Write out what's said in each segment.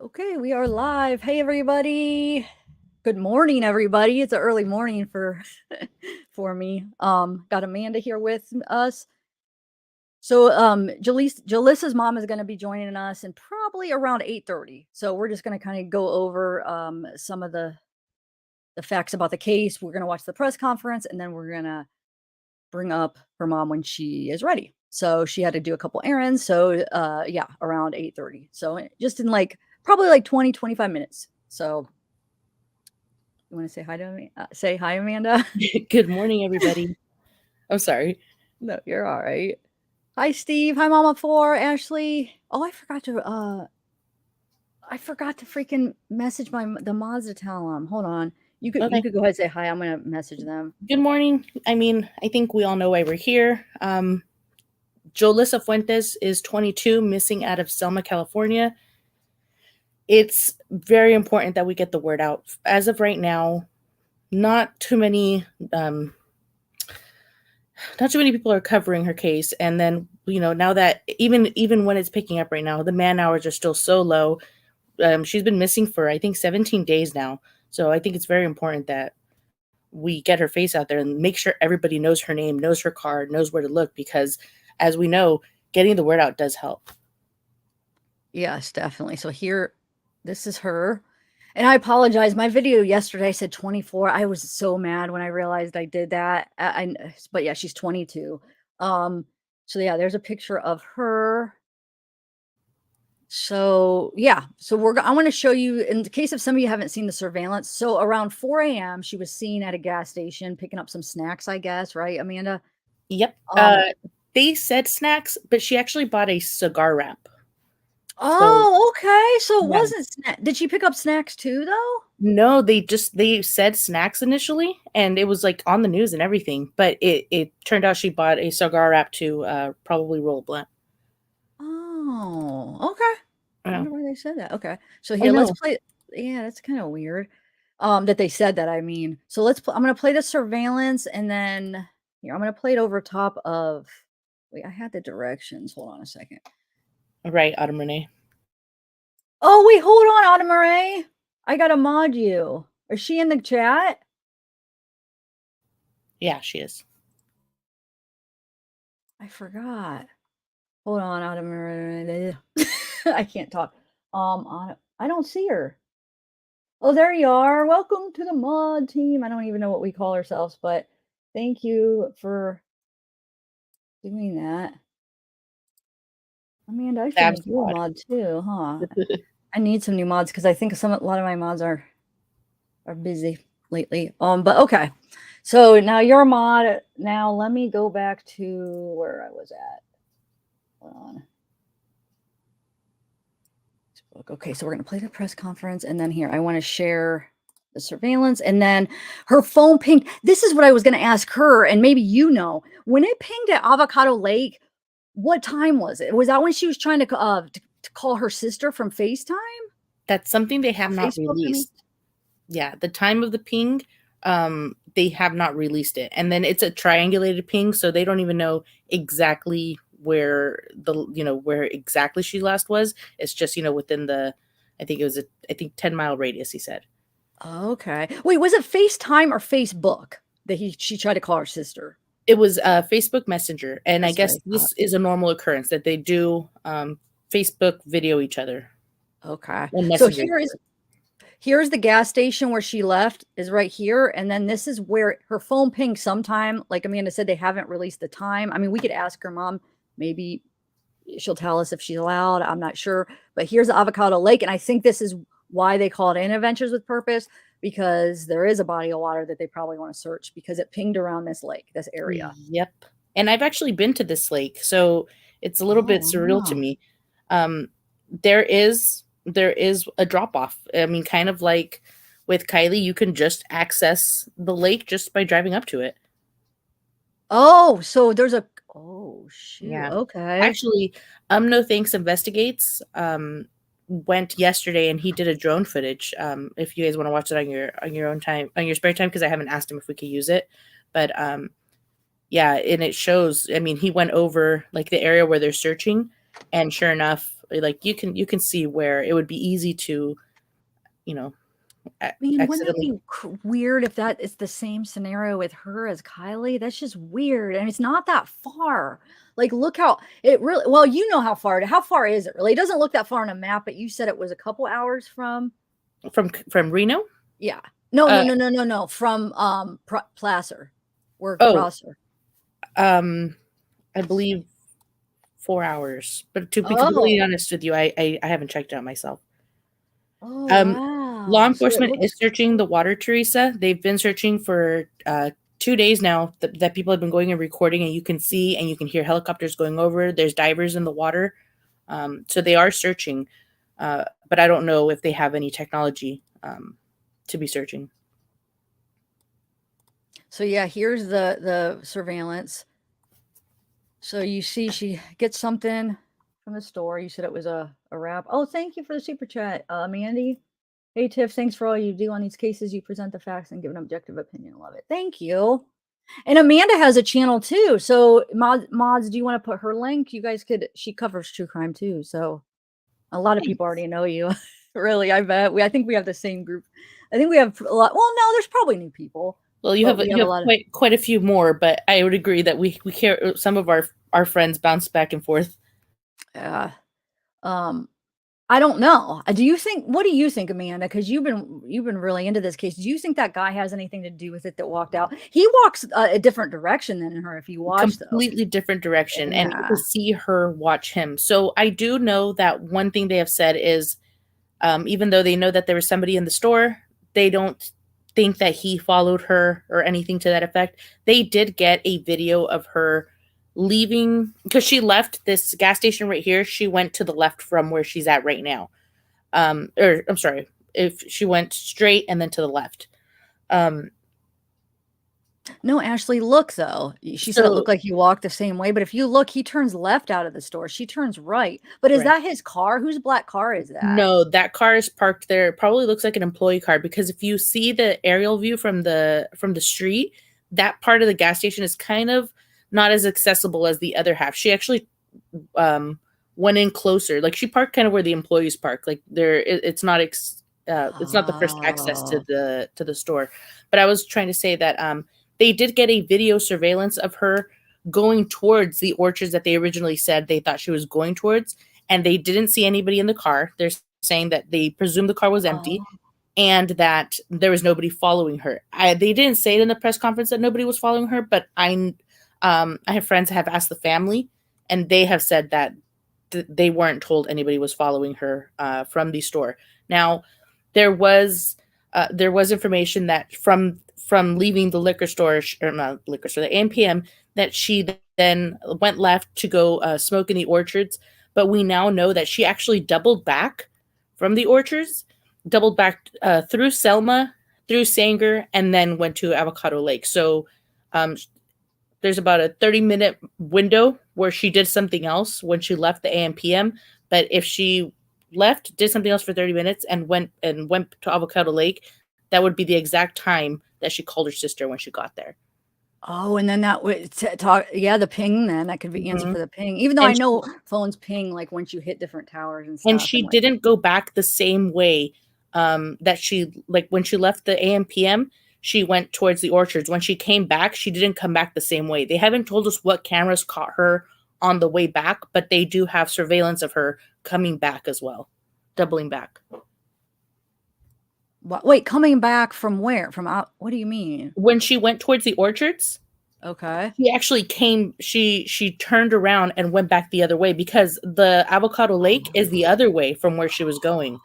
Okay, we are live. Hey, everybody. Good morning, everybody. It's an early morning for for me. Got Amanda here with us. So, Jolissa's mom is going to be joining us and probably around 8:30. So we're just going to kind of go over some of the facts about the case. We're going to watch the press conference, and then we're going to bring up her mom when she is ready. So she had to do a couple errands. So yeah, around 8:30. So just in probably like 20, 25 minutes. So you want to say hi to me? Say hi, Amanda. Good morning, everybody. I'm sorry. No, you're all right. Hi, Steve. Hi, Mama Four. Ashley. Oh, I forgot to freaking message the mods to tell them. Hold on. You Okay. could go ahead and say hi. I'm gonna message them. Good morning. I think we all know why we're here. Jolissa Fuentes is 22, missing out of Selma, California. It's very important that we get the word out. As of right now, not too many, um, not too many people are covering her case. And then, now that even when it's picking up right now, the man hours are still so low. She's been missing for I think 17 days now. So I think it's very important that we get her face out there and make sure everybody knows her name, knows her card, knows where to look, because as we know, getting the word out does help. Yes, definitely. So here, this is her. And I apologize. My video yesterday said 24. I was so mad when I realized I did that. But yeah, she's 22. So yeah, there's a picture of her. So yeah, I want to show you in the case of some of you haven't seen the surveillance. So around 4 a.m., she was seen at a gas station picking up some snacks, I guess, right, Amanda? Yep. Um, They said snacks, but she actually bought a cigar wrap. So oh, okay. So it yeah. wasn't snack. Did she pick up snacks too, though? No, they said snacks initially, and it was like on the news and everything. But it turned out she bought a cigar wrap to probably roll a blunt. Oh, okay. I Yeah, wonder why they said that. Okay. So I here, let's know. play. Yeah, that's kind of weird. That they said that, I mean. So I'm gonna play the surveillance and then here, I'm gonna play it over top of wait, I had the directions. Hold on a second. Right, Autumn Renee. Oh, wait, hold on, Autumn Marie. I gotta mod you. Is she in the chat? Yeah, she is. I forgot. Hold on, Autumn Marie. I can't talk. I don't see her. Oh, there you are. Welcome to the mod team. I don't even know what we call ourselves, but thank you for doing that. Amanda, I should Fab make you a squad. mod too, huh? I need some new mods because I think a lot of my mods are busy lately. But okay. So now you're a mod. Now let me go back to where I was at. Hold on. Okay, so we're gonna play the press conference, and then here I want to share the surveillance, and then her phone pinged. This is what I was gonna ask her, and maybe when it pinged at Avocado Lake. What time was it? Was that when she was trying to call her sister from FaceTime That's something they or have not Facebook? I mean. released. Yeah, the time of the ping, they have not released it. And then it's a triangulated ping, so they don't even know exactly where exactly she last was. It's just, within I think it was 10-mile radius, he said. Okay. Wait, was it FaceTime or Facebook that she tried to call her sister? It was Facebook Messenger, and I That's what guess I thought. this is a normal occurrence that they do Facebook video each other Okay. and So messenger each other. here's the gas station where she left is right here, and then this is where her phone pinged sometime. Like Amanda said, they haven't released the time. I mean, we could ask her mom. Maybe she'll tell us if she's allowed. I'm not sure. But here's Avocado Lake, and I think this is why they call it In Adventures with Purpose, because there is a body of water that they probably want to search because it pinged around this lake, this area. Yep. And I've actually been to this lake, so it's a little bit Oh, surreal to wow. me. Um, there is a drop off. I mean, kind of like with Kylie, you can just access the lake just by driving up to it. Oh, so there's a oh shoot. Yeah. Okay. Actually, No Thanks Investigates went yesterday and he did a drone footage. If you guys want to watch it on your own time, on your spare time, because I haven't asked him if we could use it. But yeah, and it shows, I mean, he went over like the area where they're searching, and sure enough, Like you can see where it would be easy to, you know, Man, wouldn't that accidentally. be weird if that is the same scenario with her as Kylie? That's just weird, and it's not that far. Like, look how it really. Well, you know how far is it really? It doesn't look that far on a map, but you said it was a couple hours from. From Reno. Yeah. No, no, Uh, no, no, no, no. From Placer, or oh, Prosser. um, I believe 4 hours. But to be completely Oh. honest with you, I haven't checked it out myself. Oh, Um, Law wow. So it enforcement is looks. searching the water, Teresa. They've been searching for 2 days now. That people have been going and recording, and you can see and you can hear helicopters going over. There's divers in the water, so they are searching. But I don't know if they have any technology to be searching. So yeah, here's the surveillance. So you see she gets something from the store. You said it was a wrap. Oh, thank you for the super chat, Mandy. Hey Tiff, thanks for all you do on these cases. You present the facts and give an objective opinion. Love it. Thank you. And Amanda has a channel too. So mods, do you want to put her link? You guys could. She covers true crime too. So a lot of people already know you. Really, I bet. I think we have the same group. I think we have a lot. Well, no, there's probably new people, Well, but we have you a have lot of. quite a few more, but I would agree that we care. Some of our friends bounce back and forth. Yeah. Um, I don't know. Do you think what do you think, Amanda? Because you've been really into this case. Do you think that guy has anything to do with it that walked out? He walks a different direction than her if you watch though. Completely different direction, and you can Yeah. see her watch him. So I do know that one thing they have said is, even though they know that there was somebody in the store, they don't think that he followed her or anything to that effect. They did get a video of her leaving because she left this gas station right here. She went to the left from where she's at right now. Or I'm sorry, if she went straight and then to the left. Um, No, Ashley, look though. She said it so looked like you walked the same way, but if you look, he turns left out of the store. She turns right. But is right. that his car? Whose black car is that? No, that car is parked there. It probably looks like an employee car because if you see the aerial view from the street, that part of the gas station is kind of not as accessible as the other half. She actually um went in closer. Like she parked kind of where the employees park. Like it's not the first access Oh. to the store. But I was trying to say that they did get a video surveillance of her going towards the orchards that they originally said they thought she was going towards, and they didn't see anybody in the car. They're saying that they presumed the car was empty Oh. and that there was nobody following her. They didn't say it in the press conference that nobody was following her, but I have friends that have asked the family, and they have said that they weren't told anybody was following her from the store. Now, there was information that from leaving the liquor store, or not liquor store, the AMPM, that she then went left to go smoke in the orchards. But we now know that she actually doubled back from the orchards, doubled back through Selma, through Sanger, and then went to Avocado Lake. So um, there's about a 30-minute window where she did something else when she left the AM/PM. But if she left, did something else for 30 minutes, and went to Avocado Lake, that would be the exact time that she called her sister when she got there. Oh, and then that would talk. Yeah, the ping. Then that could be answer Mhm. for the ping. Even though I And know phones ping like once you hit different towers and and stuff, she and like. didn't go back the same way that she, like when she left the AM/PM, she went towards the orchards. When she came back, she didn't come back the same way. They haven't told us what cameras caught her on the way back, but they do have surveillance of her coming back as well, doubling back. Wait, coming back from where? From out? What do you mean? When she went towards the orchards, Okay. she actually came, she turned around and went back the other way because the Avocado Lake is the other way from where she was going.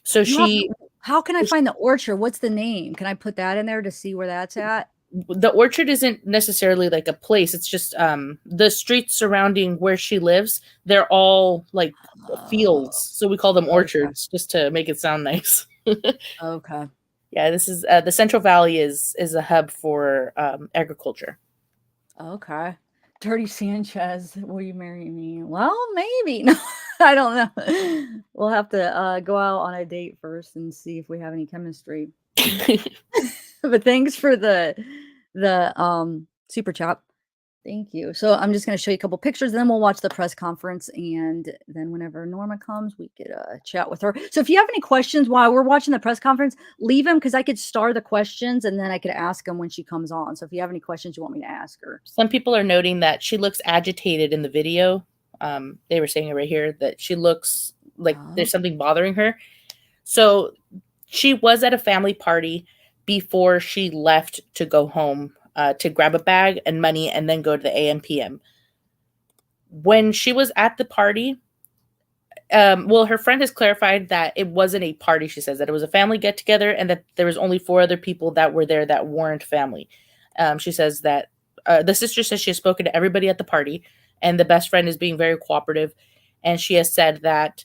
So You have. she How can I find the orchard? What's the name? Can I put that in there to see where that's at? the orchard isn't necessarily like a place. It's just the streets surrounding where she lives, they're all like Oh, fields. So we call them okay. orchards just to make it sound nice. Okay. Yeah, this is the Central Valley is a hub for agriculture. Okay. Dirty Sanchez, will you marry me? Well, maybe. No, I don't know. We'll have to go out on a date first and see if we have any chemistry. But thanks for the super chat. Thank you. So I'm just going to show you a couple pictures, and then we'll watch the press conference. And then whenever Norma comes, we could chat with her. So if you have any questions while we're watching the press conference, leave them because I could star the questions and then I could ask them when she comes on. So if you have any questions you want me to ask her. Some people are noting that she looks agitated in the video. They were saying it right here that she looks like there's something bothering her. So she was at a family party before she left to go home to grab a bag and money and then go to the AM/PM. When she was at the party, well, her friend has clarified that it wasn't a party. She says that it was a family get together and that there was only 4 other people that were there that weren't family. She says that the sister says she has spoken to everybody at the party, and the best friend is being very cooperative. And she has said that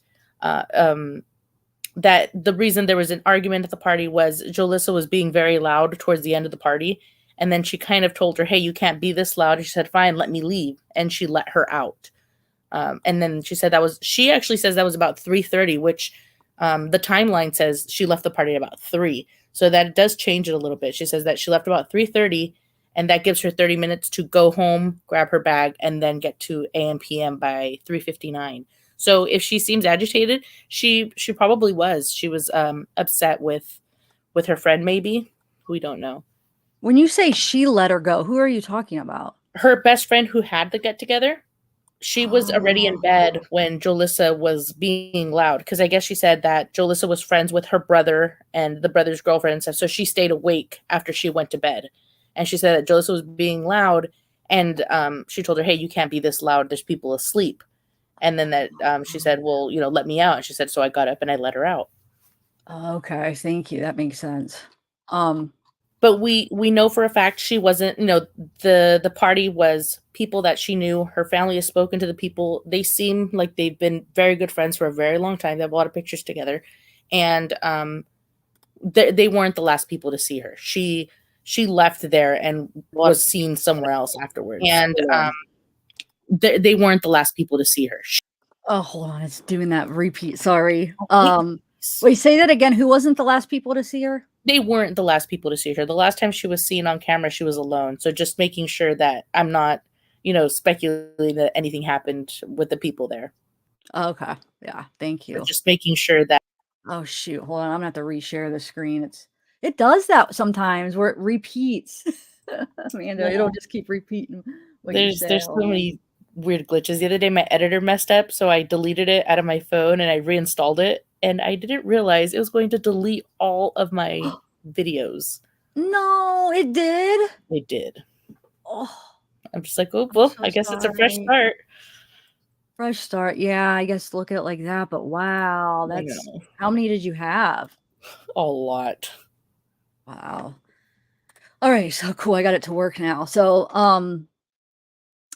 that the reason there was an argument at the party was Jolissa was being very loud towards the end of the party. And then she kind of told her, hey, you can't be this loud. And she said, fine, let me leave. And she let her out. And then she said she actually says that was about 3:30, which the timeline says she left the party at about 3. So that does change it a little bit. She says that she left about 3:30, and that gives her 30 minutes to go home, grab her bag, and then get to AM/PM by 3:59. So if she seems agitated, she probably was. She was upset with her friend, maybe. We don't know. When you say she let her go, who are you talking about? Her best friend who had the get together. She was already in bed when Jolissa was being loud, because I guess she said that Jolissa was friends with her brother and the brother's girlfriend and stuff. So she stayed awake after she went to bed. And she said that Jolissa was being loud, and she told her, hey, you can't be this loud. There's people asleep. And then that she said, well, let me out. And she said, so I got up and I let her out. Okay, thank you. That makes sense. But we know for a fact she wasn't, the party was people that she knew. Her family has spoken to the people. They seem like they've been very good friends for a very long time. They have a lot of pictures together. And they weren't the last people to see her. She left there and was seen somewhere else afterwards. And they weren't the last people to see her. Oh, hold on. It's doing that repeat. Sorry. Oh, Wait, say that again. Who wasn't the last people to see her? They weren't the last people to see her. The last time she was seen on camera, she was alone. So just making sure that I'm not, speculating that anything happened with the people there. Okay. Yeah. Thank you. But just making sure that. Oh, shoot. Hold on. I'm going to have to reshare the screen. It does that sometimes where it repeats. Amanda, Yeah. it'll just keep repeating what you say. There's so many weird glitches. The other day, my editor messed up, so I deleted it out of my phone and I reinstalled it. And I didn't realize it was going to delete all of my videos. No, it did. It did. Oh, I'm just like, oh, well, so I guess sorry. it's a fresh start. Fresh start. Yeah, I guess look at it like that. But wow, how many did you have? A lot. Wow. All right, so cool. I got it to work now. So,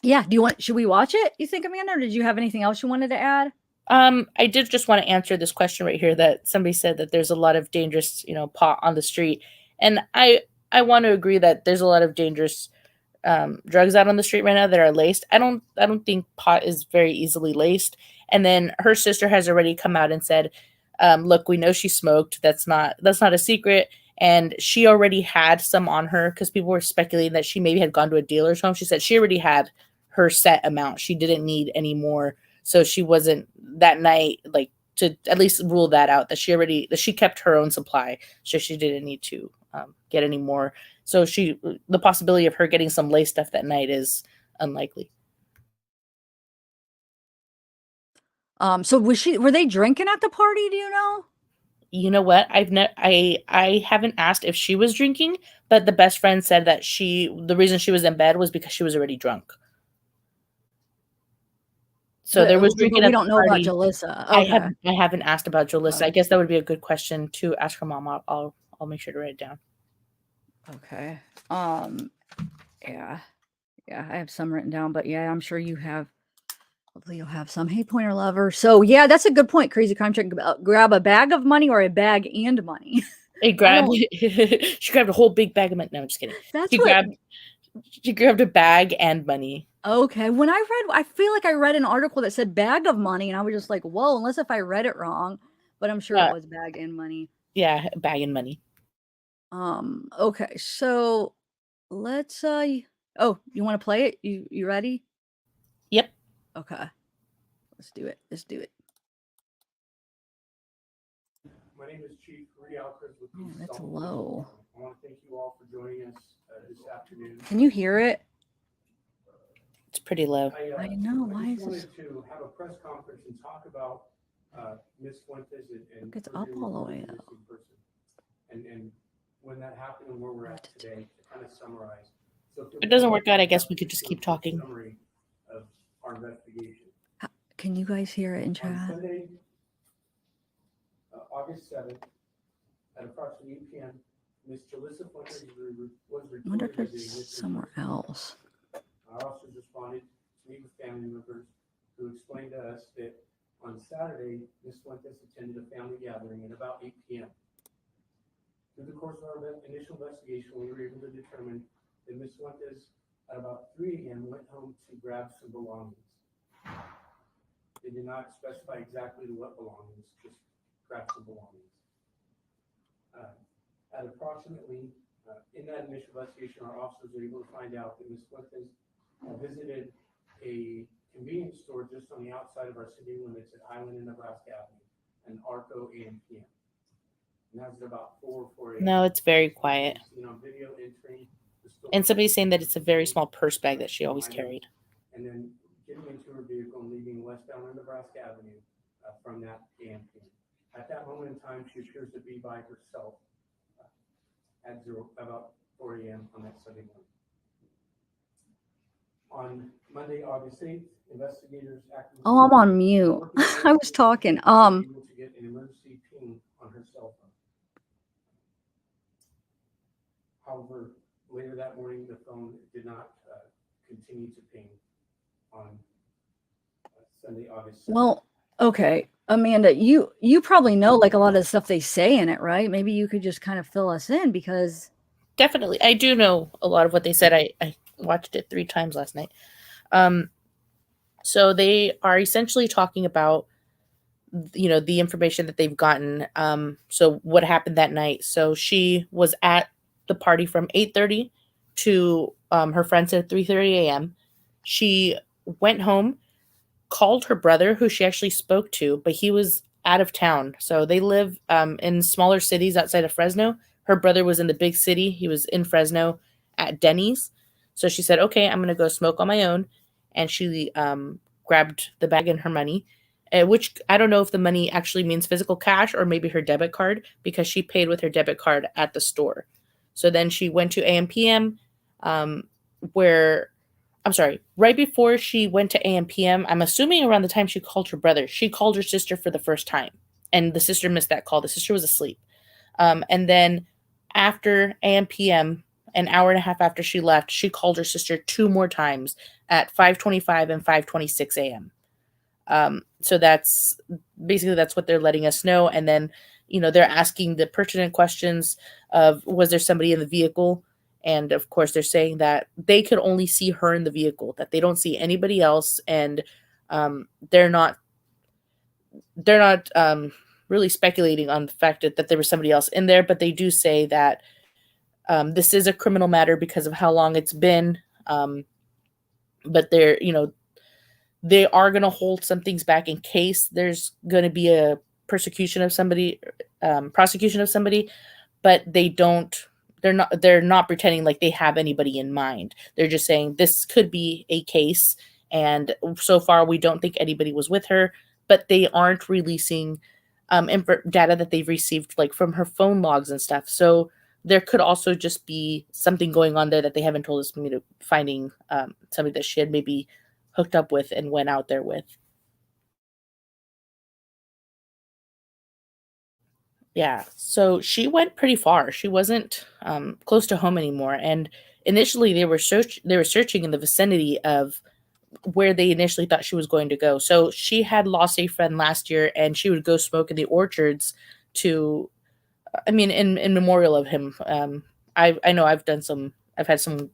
yeah. Should we watch it? You think, Amanda, or did you have anything else you wanted to add? I did just want to answer this question right here that somebody said that there's a lot of dangerous, pot on the street. And I want to agree that there's a lot of dangerous drugs out on the street right now that are laced. I don't think pot is very easily laced. And then her sister has already come out and said, look, we know she smoked. That's not a secret. And she already had some on her because people were speculating that she maybe had gone to a dealer's home. She said she already had her set amount. She didn't need any more. So she wasn't that night, like, to at least rule that out, that she kept her own supply. So she didn't need to get any more. So the possibility of her getting some lace stuff that night is unlikely. So were they drinking at the party? Do you know? You know what? I haven't asked if she was drinking, but the best friend said that the reason she was in bed was because she was already drunk. So there was drinking. We don't know about Jolissa. Okay. I haven't asked about Jolissa. I guess that would be a good question to ask her mom. I'll make sure to write it down. Okay. Yeah. I have some written down, but yeah, I'm sure you have. Hopefully you'll have some. Hey, Pointer Lover. So yeah, that's a good point. Crazy Crime Check. Grab a bag of money or a bag and money. She grabbed a whole big bag of money. No, I'm just kidding. She grabbed a bag and money. Okay. When I feel like I read an article that said bag of money, and I was just like, whoa, unless if I read it wrong, but I'm sure it was bag and money. Yeah, bag and money. Okay. So let's Oh, you want to play it? You ready? Yep. Okay. Let's do it. Let's do it. My name is Chief Rudy Alcrest with Oh, the that's Salt Police low. Department. I want to thank you all for joining us this afternoon. Can you hear it? It's pretty low. I know. Why I is just this? wanted to have a press conference and talk about Ms. Fuentes and Look, it's her up being all the reported way as a up. missing person. And when that happened and where we're at today, to kind of summarize. So If it doesn't work out, I guess we could just keep talking. Summary of our investigation. Can you guys hear it in On chat? Sunday, August 7th, at approximately 8 p.m., Ms. Jolissa Fuentes was I wonder reported if as a it's missing somewhere person. else. Our officers responded to meet with family members who explained to us that on Saturday, Ms. Fuentes attended a family gathering at about 8 p.m. Through the course of our initial investigation, we were able to determine that Ms. Fuentes at about 3 a.m. went home to grab some belongings. They did not specify exactly what belongings, just grab some belongings. At approximately, in that initial investigation, our officers were able to find out that Ms. Fuentes visited a convenience store just on the outside of our city limits at Highland and Nebraska Avenue, and Arco AM/PM. And that was at about 4 a.m. No, it's very quiet. Seen on video entering the store. And somebody's saying that it's a very small purse bag that she always carried. And then getting into her vehicle and leaving westbound on Nebraska Avenue from that AM/PM. At that moment in time, she appears to be by herself at about 4 a.m. on that Sunday morning. On Monday, August 8th, investigators acted. Oh, I'm on mute. I was talking. Able to get an emergency ping on her cell phone. However, later that morning, the phone did not continue to ping on Sunday, August 7th. Well, okay, Amanda, you probably know like a lot of the stuff they say in it, right? Maybe you could just kind of fill us in because Definitely. I do know a lot of what they said. I watched it 3 times last night. So they are essentially talking about, the information that they've gotten. So what happened that night. So she was at the party from 8:30 to her friend said 3:30 a.m. She went home, called her brother, who she actually spoke to, but he was out of town. So they live in smaller cities outside of Fresno. Her brother was in the big city. He was in Fresno at Denny's. So she said, okay, I'm going to go smoke on my own. And she grabbed the bag and her money, which I don't know if the money actually means physical cash or maybe her debit card, because she paid with her debit card at the store. So then she went to AM/PM, where I'm sorry, right before she went to AM/PM, I'm assuming around the time she called her brother, she called her sister for the first time. And the sister missed that call. The sister was asleep. And then after AM/PM, an hour and a half after she left, she called her sister 2 more times at 5:25 and 5:26 a.m. So that's what they're letting us know. And then, they're asking the pertinent questions of, was there somebody in the vehicle? And of course, they're saying that they could only see her in the vehicle, that they don't see anybody else. And they're not really speculating on the fact that there was somebody else in there, but they do say that this is a criminal matter because of how long it's been. But they are going to hold some things back in case there's going to be a prosecution of somebody, but they're not pretending like they have anybody in mind. They're just saying this could be a case. And so far we don't think anybody was with her, but they aren't releasing data that they've received like from her phone logs and stuff. So there could also just be something going on there that they haven't told us, finding somebody that she had maybe hooked up with and went out there with. Yeah, so she went pretty far. She wasn't close to home anymore. And initially, they were searching in the vicinity of where they initially thought she was going to go. So she had lost a friend last year, and she would go smoke in the orchards in memorial of him. I know I've had some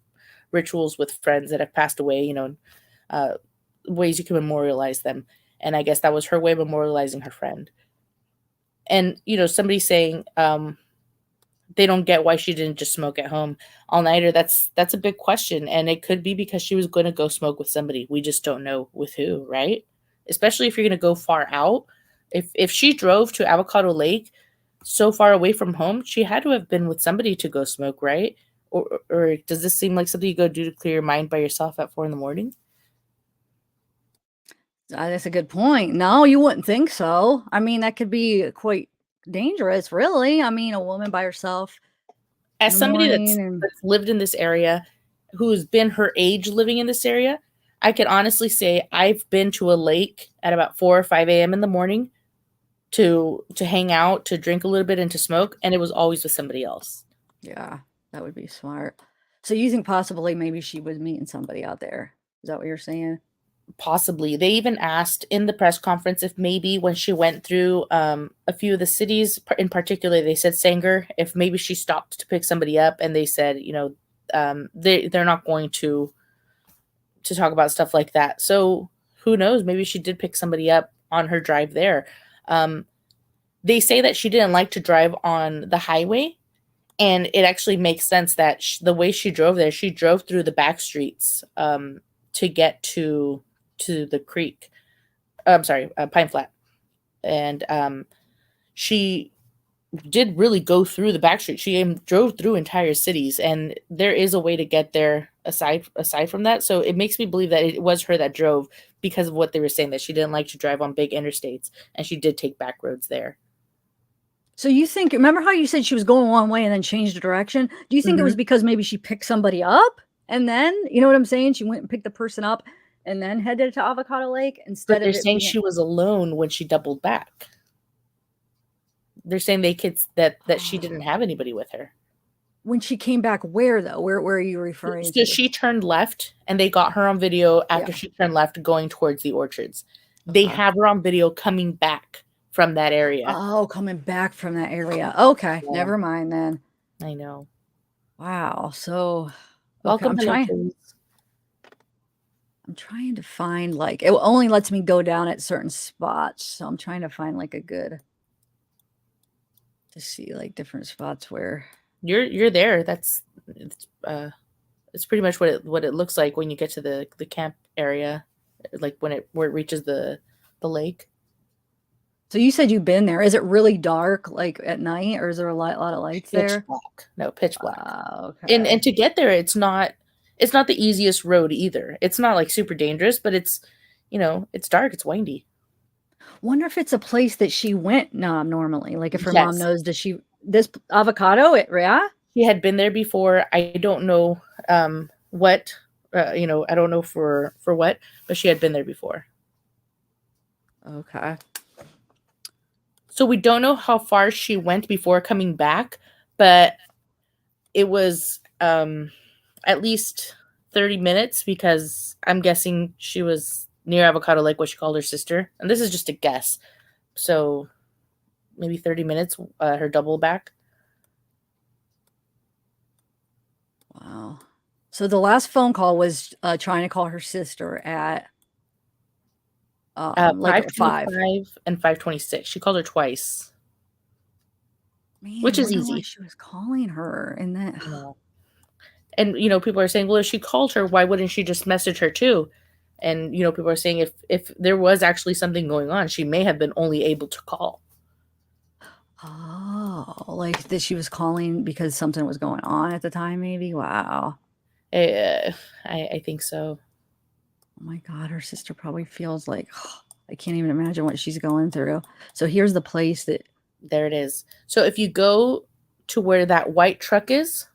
rituals with friends that have passed away. Ways you can memorialize them, and I guess that was her way of memorializing her friend. And somebody saying they don't get why she didn't just smoke at home all nighter. That's a big question, and it could be because she was going to go smoke with somebody. We just don't know with who, right? Especially if you're going to go far out. If she drove to Avocado Lake so far away from home, she had to have been with somebody to go smoke, right? Or does this seem like something you go do to clear your mind by yourself at 4 a.m? That's a good point. No, you wouldn't think so. I mean, that could be quite dangerous, really. I mean, a woman by herself in As the somebody morning and that's lived in this area, who's been her age living in this area, I can honestly say I've been to a lake at about 4 or 5 a.m. in the morning to hang out, to drink a little bit, and to smoke, and it was always with somebody else. yeah, that would be smart. So you think possibly maybe she was meeting somebody out there? Is that what you're saying? Possibly. They even asked in the press conference if maybe when she went through a few of the cities, in particular, they said Sanger, if maybe she stopped to pick somebody up, and they said, they're not going to talk about stuff like that. So who knows? Maybe she did pick somebody up on her drive there. They say that she didn't like to drive on the highway, and it actually makes sense that the way she drove there, she drove through the back streets to get to the creek. I'm sorry, Pine Flat, and she did really go through the back street. She drove through entire cities, and there is a way to get there aside from that. So it makes me believe that it was her that drove because of what they were saying, that she didn't like to drive on big interstates, and she did take back roads there. So you think, remember how you said she was going one way and then changed the direction? Do you think it was because maybe she picked somebody up and then, you know what I'm saying? She went and picked the person up and then headed to Avocado Lake instead But they're of it saying being, she was alone when she doubled back. They're saying that she didn't have anybody with her. when she came back. Where though? Where are you referring So to? she turned left, and they got her on video after Yeah. she turned left going towards the orchards. They Okay. have her on video coming back from that area. Oh, coming back from that area. Okay, Yeah. never mind then. I know. Wow. So okay, Welcome, hello, I'm trying to find like it only lets me go down at certain spots. So I'm trying to find like a good to see like different spots where You're there. It's pretty much what it looks like when you get to the camp area, like where it reaches the lake. So you said you've been there. Is it really dark like at night or is there a lot of lights Pitch there? black. No, pitch black. Okay. And to get there, it's not the easiest road either. It's not like super dangerous, but it's dark, it's windy. Wonder if it's a place that she went normally. Like if her mom Yes. knows, this Avocado, yeah? She had been there before. I don't know what, I don't know for what, but she had been there before. Okay. So we don't know how far she went before coming back, but it was at least 30 minutes because I'm guessing she was near Avocado Lake, what she called her sister. And this is just a guess. So maybe 30 minutes, her double back. Wow. So the last phone call was trying to call her sister at like 5 and 5:26. She called her twice. Man, Which I is wonder why easy. she was calling her and that. Yeah. And people are saying, well, if she called her, why wouldn't she just message her too? And people are saying if there was actually something going on, she may have been only able to call. Oh, like that she was calling because something was going on at the time, maybe. Wow. I think so. Oh my God, her sister probably feels like I can't even imagine what she's going through. So here's the place that. There it is. So if you go to where that white truck is,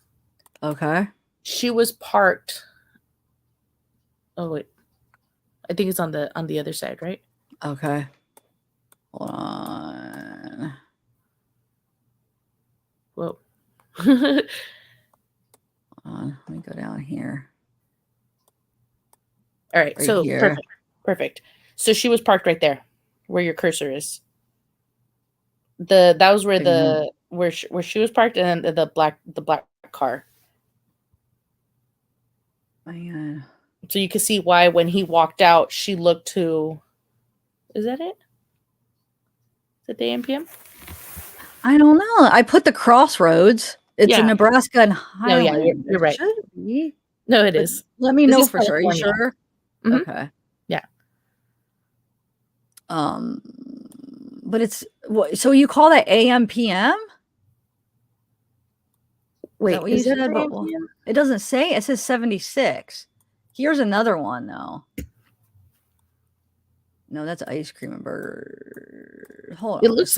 Okay. she was parked. Oh wait, I think it's on the other side, right? Okay. Hold on. Whoa. Hold on. Let me go down here. All right. Right So here. perfect. So she was parked right there, where your cursor is. That was where where she was parked, and then the black car. Man. So you can see why when he walked out, she looked to. Is that it? Is it the AM/PM? I don't know. I put the crossroads. It's Yeah. in Nebraska and No, yeah, Highland. you're It right. should be. No, it But is. let me This know is for sure. Are you California. sure? Mhm. Okay. Yeah. But it's so you call that AM PM? Is Wait, that what is you that said? the But AMPM? it doesn't say. It says 76. Here's another one though. No, that's ice cream and burger. Hold It on a looks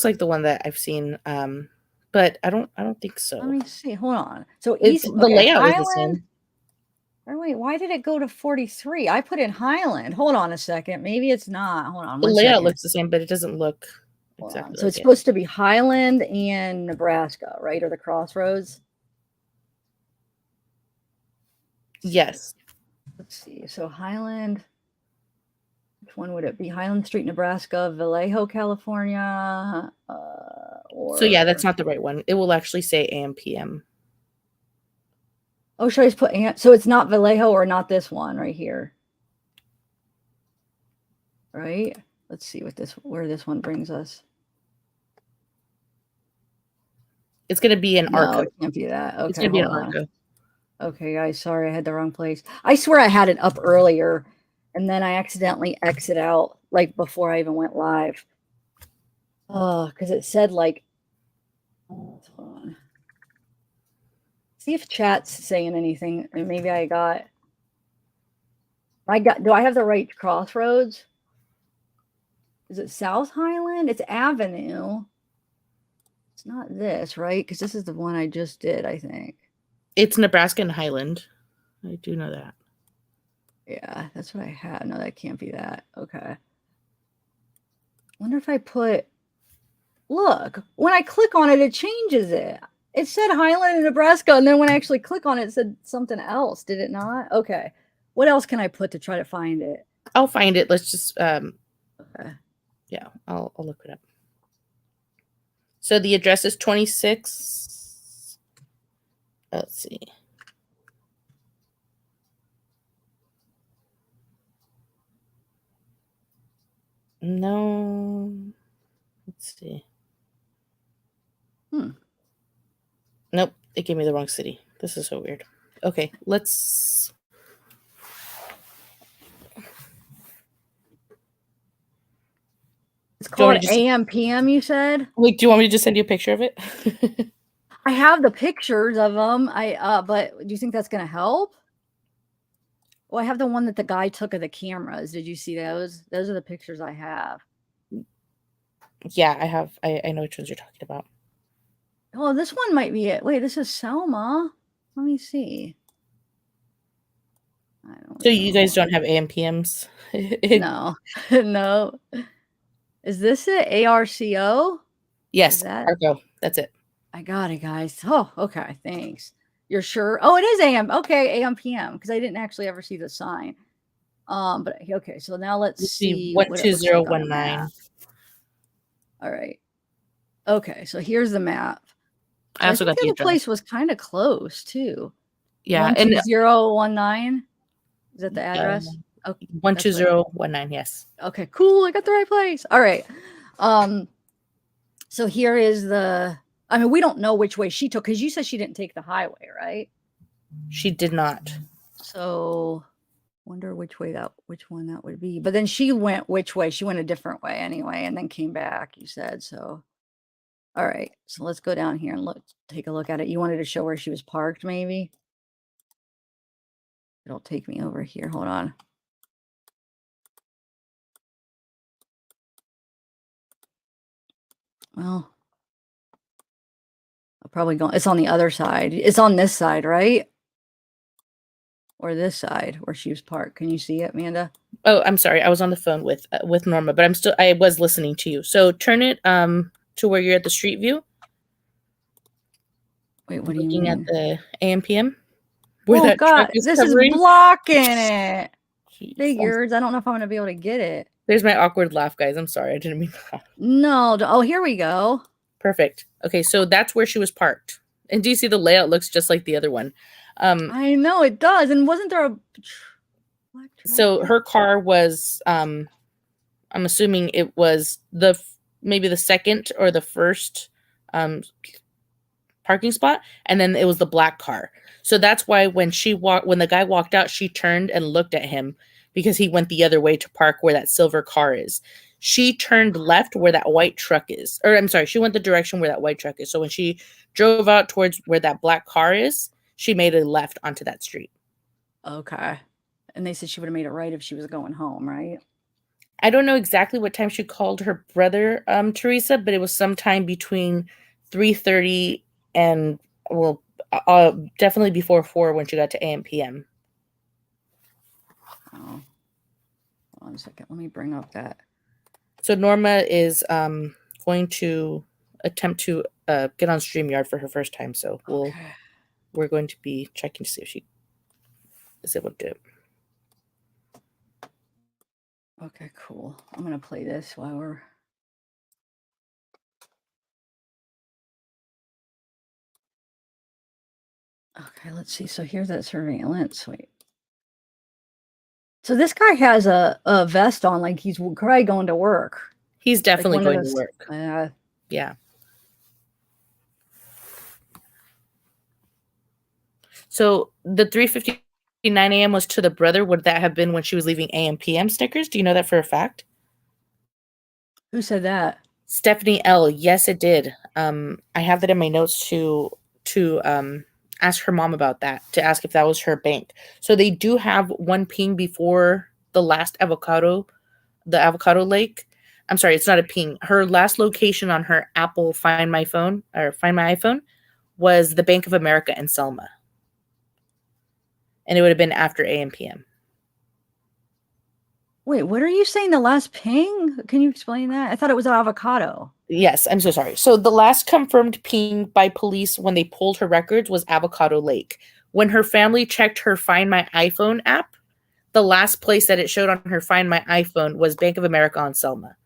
like the one that I've seen, but I don't think Let so. me see. Hold on. So It's East. the Okay, layout is the Highland. same. Or wait, why did it go to 43? I put in Highland. Hold on a second. Maybe it's not. Hold on The one layout second. looks the same, but it doesn't look Hold exactly on. So like it's it. supposed to be Highland and Nebraska, right? Or the crossroads? Yes. Let's see. So Highland. Which one would it be? Highland Street, Nebraska, Vallejo, California, So yeah, that's or not the right one. It will actually say AMPM. oh, should I just put so it's not Vallejo or not this one right here, right? Let's see where this one brings us. It's going to be an No, Arco. it can't be that. It's Okay, going to be an hold on. Arco. Okay, guys, sorry, I had the wrong place. I swear I had it up earlier, and then I accidentally exit out like before I even went live. Oh, because it said like, hold on. See if chat's saying anything. And maybe I got. Do I have the right crossroads? Is it South Highland? It's Avenue. It's not this, right? Because this is the one I just did, I think. It's Nebraska and Highland. I do know that. Yeah, that's what I had. No, that can't be that. Okay. Wonder if I put. Look, when I click on it, it changes it. It said Highland and Nebraska, and then when I actually click on it, it said something else. Did it not? Okay. What else can I put to try to find it? I'll find it. Let's just Okay. yeah, I'll look it up. So the address is 26. Let's see. No. Let's see. Nope, it gave me the wrong city. This is so weird. Okay, let's. It's called AM PM, you said? Wait, do you want me to just send you a picture of it? I have the pictures of them. But do you think that's gonna help? Well, I have the one that the guy took of the cameras. Did you see those? Those are the pictures I have. Yeah, I have. I know which ones you're talking about. Oh, this one might be it. Wait, this is Selma. Let me see. I don't So you guys know. don't have AMPMs? No, no. Is this it? ARCO? Yes, Is that? Arco. That's it. I got it, guys. Oh, okay. Thanks. You're sure? Oh, it is AM. Okay, AM PM because I didn't actually ever see the sign. But okay. So now let's see what it looks like on the map. 12019. All right. Okay, so here's the map. I also got the the address. place was kind of close too. Yeah, 12019. Is that the address? Oh, Okay, 12019. Yes. okay, cool. I got the right place. All right. So here is the. I mean, we don't know which way she took because you said she didn't take the highway, right? She did not. So, wonder which one that would be. But then she went which way? She went a different way anyway, and then came back. You said so. All right. So let's go down here and take a look at it. You wanted to show where she was parked, maybe? It'll take me over here. Hold on. Well, I'll probably go. It's on the other side. It's on this side, right? Or this side where she was parked. Can you see it, Amanda? Oh, I'm sorry. I was on the phone with Norma, but I was listening to you. So turn it to where you're at the street view. Wait, what do you Looking mean? at the AMPM. Where that God, truck is this covering. Is blocking it. Jeez. Figures. I don't know if I'm going to be able to get it. There's my awkward laugh, guys. I'm sorry. I didn't mean that. No. Oh, here we go. Perfect. Okay, so that's where she was parked. And do you see the layout looks just like the other one? I know it does. And wasn't there a so her car was I'm assuming it was maybe the second or the first parking spot, and then it was the black car. So that's why when the guy walked out, she turned and looked at him because he went the other way to park where that silver car is. She turned left where that white truck is. Or I'm sorry, she went the direction where that white truck is. So when she drove out towards where that black car is, she made a left onto that street. Okay. And they said she would have made it right if she was going home, right? I don't know exactly what time she called her brother, Teresa, but it was sometime between 3:30 and, well, definitely before 4 when she got to AM PM. Oh. Hold on a second. Let me bring up that. So Norma is going to attempt to get on StreamYard for her first time. So we're going to be checking to see if she is able to do it. Okay, cool. I'm going to play this while we're... Okay, let's see. So here's that surveillance. Wait. So this guy has a vest on, like he's probably going to work. He's definitely Like going to work. Yeah. So the 3:59 a.m. was to the brother. Would that have been when she was leaving AM PM stickers? Do you know that for a fact? Who said that? Stephanie L. Yes, it did. I have that in my notes to ask her mom about that, to ask if that was her bank. So they do have one ping before the last the avocado lake. I'm sorry, it's not a ping. Her last location on her Apple Find My iPhone was the Bank of America in Selma. And it would have been after AM PM. Wait, what are you saying? The last ping? Can you explain that? I thought it was an avocado. Yes, I'm so sorry. So the last confirmed ping by police when they pulled her records was Avocado Lake. When her family checked her Find My iPhone app, the last place that it showed on her Find My iPhone was Bank of America on Selma.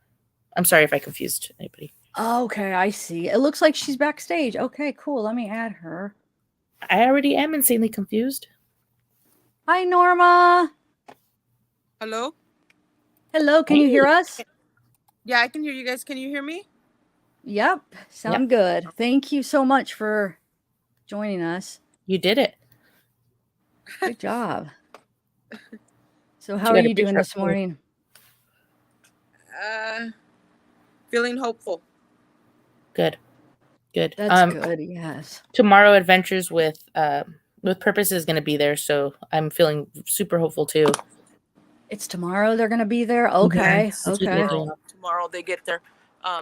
I'm sorry if I confused anybody. Okay, I see. It looks like she's backstage. Okay, cool. Let me add her. I already am insanely confused. Hi, Norma. Hello? Hello, can you hear us? Yeah, I can hear you guys. Can you hear me? Yep, sound good. Thank you so much for joining us. You did it. Good job. So how are you doing this morning? Feeling hopeful. Good. That's good, yes. Tomorrow Adventures with Purpose is going to be there, so I'm feeling super hopeful too. It's tomorrow they're going to be there? Okay, okay. Tomorrow they get there.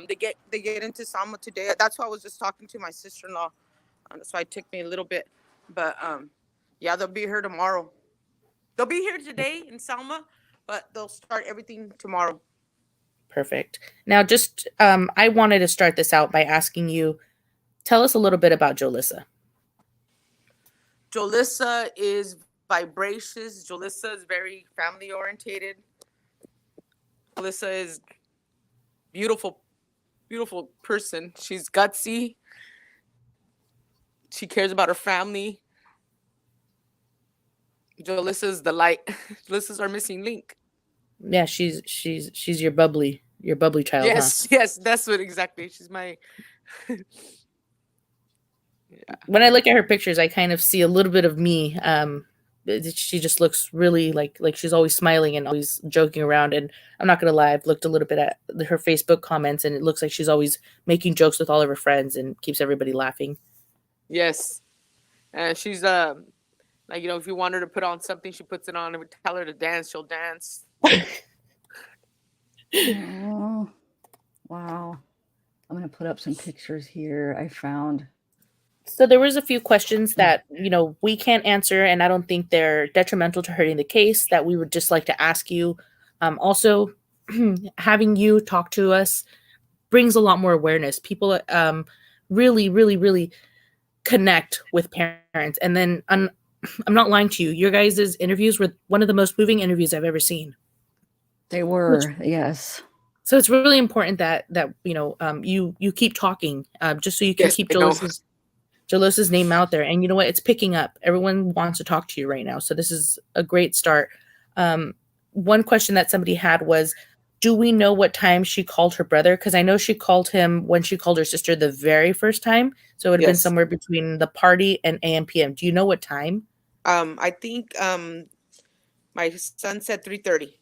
They get into Selma today. That's why I was just talking to my sister-in-law. That's why it took me a little bit. But yeah, they'll be here tomorrow. They'll be here today in Selma, but they'll start everything tomorrow. Perfect. Now, just I wanted to start this out by asking you, tell us a little bit about Jolissa. Jolissa is vivacious. Jolissa is very family orientated. Jolissa is beautiful person. She's gutsy. She cares about her family. Jolissa's the light. Jolissa's our missing link. Yeah, she's your bubbly child. Yes, yes, that's what exactly. She's my. Yeah. When I look at her pictures, I kind of see a little bit of me. She just looks really like she's always smiling and always joking around. And I'm not gonna lie, I've looked a little bit at her Facebook comments, and it looks like she's always making jokes with all of her friends and keeps everybody laughing. Yes, and she's like, if you want her to put on something, she puts it on. If we tell her to dance, she'll dance. Oh, wow. I'm going to put up some pictures here I found. So there was a few questions that, we can't answer, and I don't think they're detrimental to hurting the case, that we would just like to ask you. Also, having you talk to us brings a lot more awareness. People really, really, really connect with parents. And then I'm not lying to you. Your guys' interviews were one of the most moving interviews I've ever seen. They were, yes. So it's really important that you keep talking, just so you can keep Jolissa's name out there. And you know what? It's picking up. Everyone wants to talk to you right now. So this is a great start. One question that somebody had was, Do we know what time she called her brother? Because I know she called him when she called her sister the very first time. So it would have been Yes. somewhere between the party and AM PM. Do you know what time? I think my son said 3:30.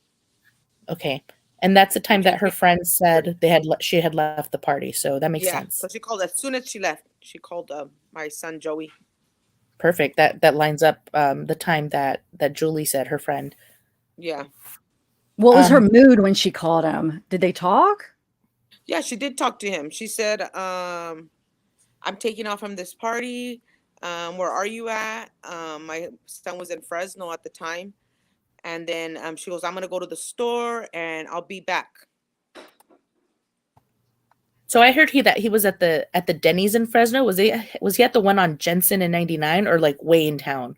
Okay. And that's the time Between that her 3 friend said she had left the party. So that makes Yeah. sense. So she called as soon as she left. She called my son Joey. Perfect. That lines up the time that Julie said, her friend. Yeah. What was her Um, mood when she called him? Did they talk? Yeah, she did talk to him. She said, I'm taking off from this party. Where are you at? My son was in Fresno at the time. And then she goes, I'm gonna go to the store and I'll be back. so I heard he was at the Denny's in Fresno. Was he at the one on Jensen in 99 or like way in town?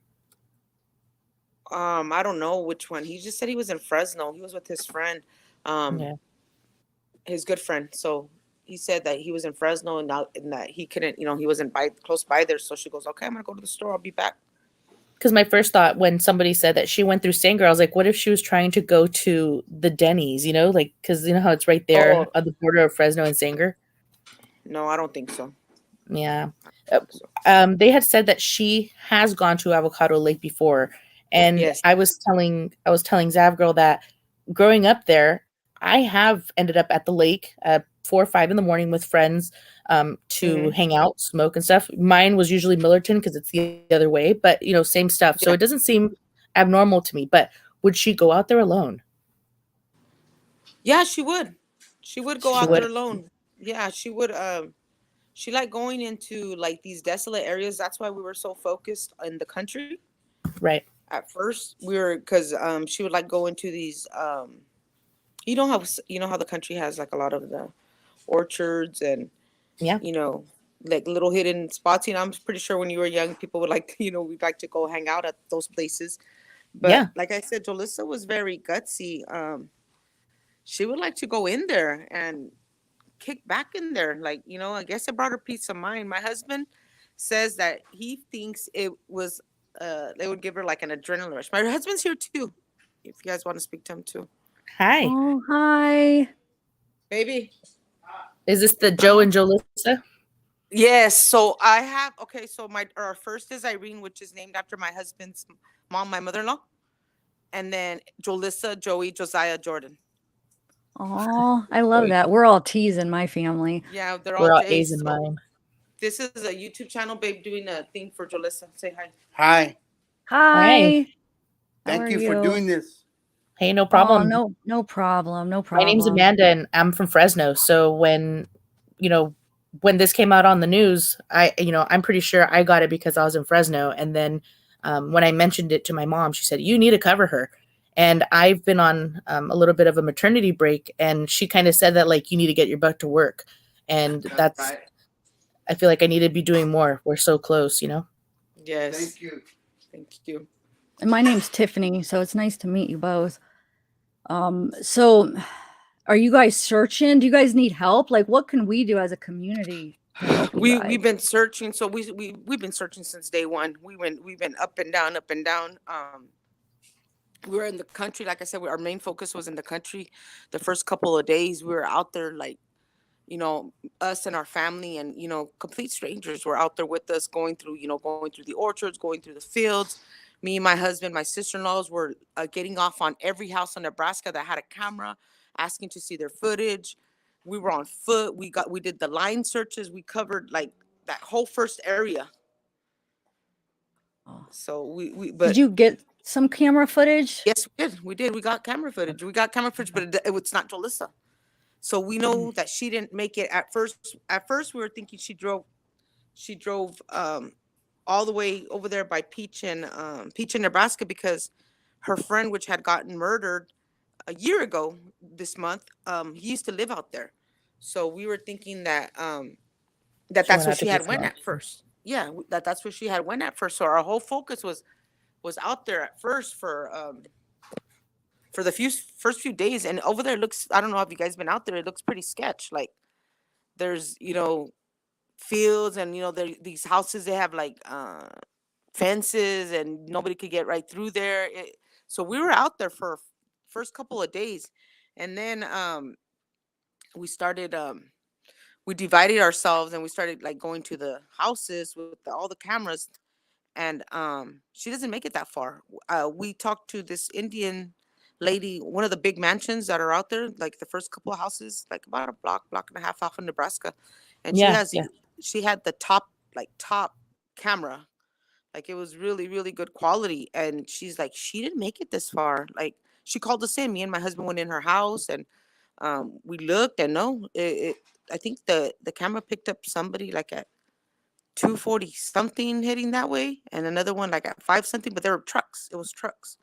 I don't know which one. He just said he was in Fresno. He was with his friend, Yeah. his good friend. So he said that he was in Fresno and that he couldn't, he wasn't close by there. So she goes, okay, I'm gonna go to the store. I'll be back. Because my first thought when somebody said that she went through Sanger, I was like, what if she was trying to go to the Denny's, like, because you know how it's right there Oh, on the border of Fresno and Sanger? no, I don't think so. Yeah. I don't think so. They had said that she has gone to Avocado Lake before. And Yes. I was telling Zavgirl that growing up there, I have ended up at the lake at 4 or 5 in the morning with friends to Hmm. hang out, smoke and stuff. Mine was usually Millerton because it's the other way, but same stuff. So Yeah. it doesn't seem abnormal to me. But would she go out there alone? Yeah, she would. She would go She out there would. alone. Yeah, she would. She liked going into like these desolate areas. That's why we were so focused in the country. Right. At first, we were because she would like go into these you know how the country has like a lot of the orchards and Yeah. you know like little hidden spots. I'm pretty sure when you were young, people would like we'd like to go hang out at those places. But Yeah. like I said, Jolissa was very gutsy. She would like to go in there and kick back in there. Like, I guess it brought her peace of mind. My husband says that he thinks it was they would give her like an adrenaline rush. My husband's here too. If you guys want to speak to him too. Hi. Oh, hi. Baby. Is this the Joe and Jolissa? Yes. So I have so our first is Irene, which is named after my husband's mom, my mother-in-law. And then Jolissa, Joey, Josiah, Jordan. Oh, I love Very that. cool. We're all T's in my family. Yeah, they're all We're all A's J's. in So mine. this is a YouTube channel, babe, doing a thing for Jolissa. Say hi. Hi, Hi. How thank are you for you? doing this. Hey, no Oh, problem. no problem. No My name's problem. Amanda and I'm from Fresno. So when this came out on the news, I'm pretty sure I got it because I was in Fresno. And then when I mentioned it to my mom, she said, you need to cover her. And I've been on a little bit of a maternity break. And she kind of said that, like, you need to get your butt to work. And Right. I feel like I need to be doing more. We're so close, Yes. Thank you. Thank you. And my name's Tiffany, so it's nice to meet you both. So are you guys searching? Do you guys need help? Like, what can we do as a community to help you guys? We've been searching. So we've been searching since day one. We've been up and down, up and down. We were in the country, like I said. Our main focus was in the country. The first couple of days, we were out there, like us and our family, and complete strangers were out there with us, going through the orchards, going through the fields. Me, my husband, my sister-in-laws were getting off on every house in Nebraska that had a camera, asking to see their footage. We were on foot. We did the line searches. We covered like that whole first area. Oh. So Did but you get some camera footage? yes, we did. We did. We got camera footage. But it's not Jolissa. So we know that she didn't make it at first. At first, we were thinking she drove all the way over there by Peach in Nebraska, because her friend, which had gotten murdered a year ago this month, he used to live out there. So we were thinking that She that's went where out to she get had some went at lunch. first. Yeah, that's where she had went at first. So our whole focus was out there at first for the first few days. And over there looks, I don't know if you guys been out there, it looks pretty sketch. Like there's fields, and there these houses, they have like fences, and nobody could get right through there. So we were out there for first couple of days, And then we started we divided ourselves and we started like going to the houses with all the cameras. And she doesn't make it that far. We talked to this Indian lady, one of the big mansions that are out there, like the first couple of houses, like about a block and a half off in Nebraska. And Yeah, yeah. she had the top camera. Like it was really, really good quality. And she's like, she didn't make it this far. Like she called us in. Me and my husband went in her house and we looked and no, I think the camera picked up somebody like at 240 something heading that way, and another one like at 5 something, but there were trucks. It was trucks.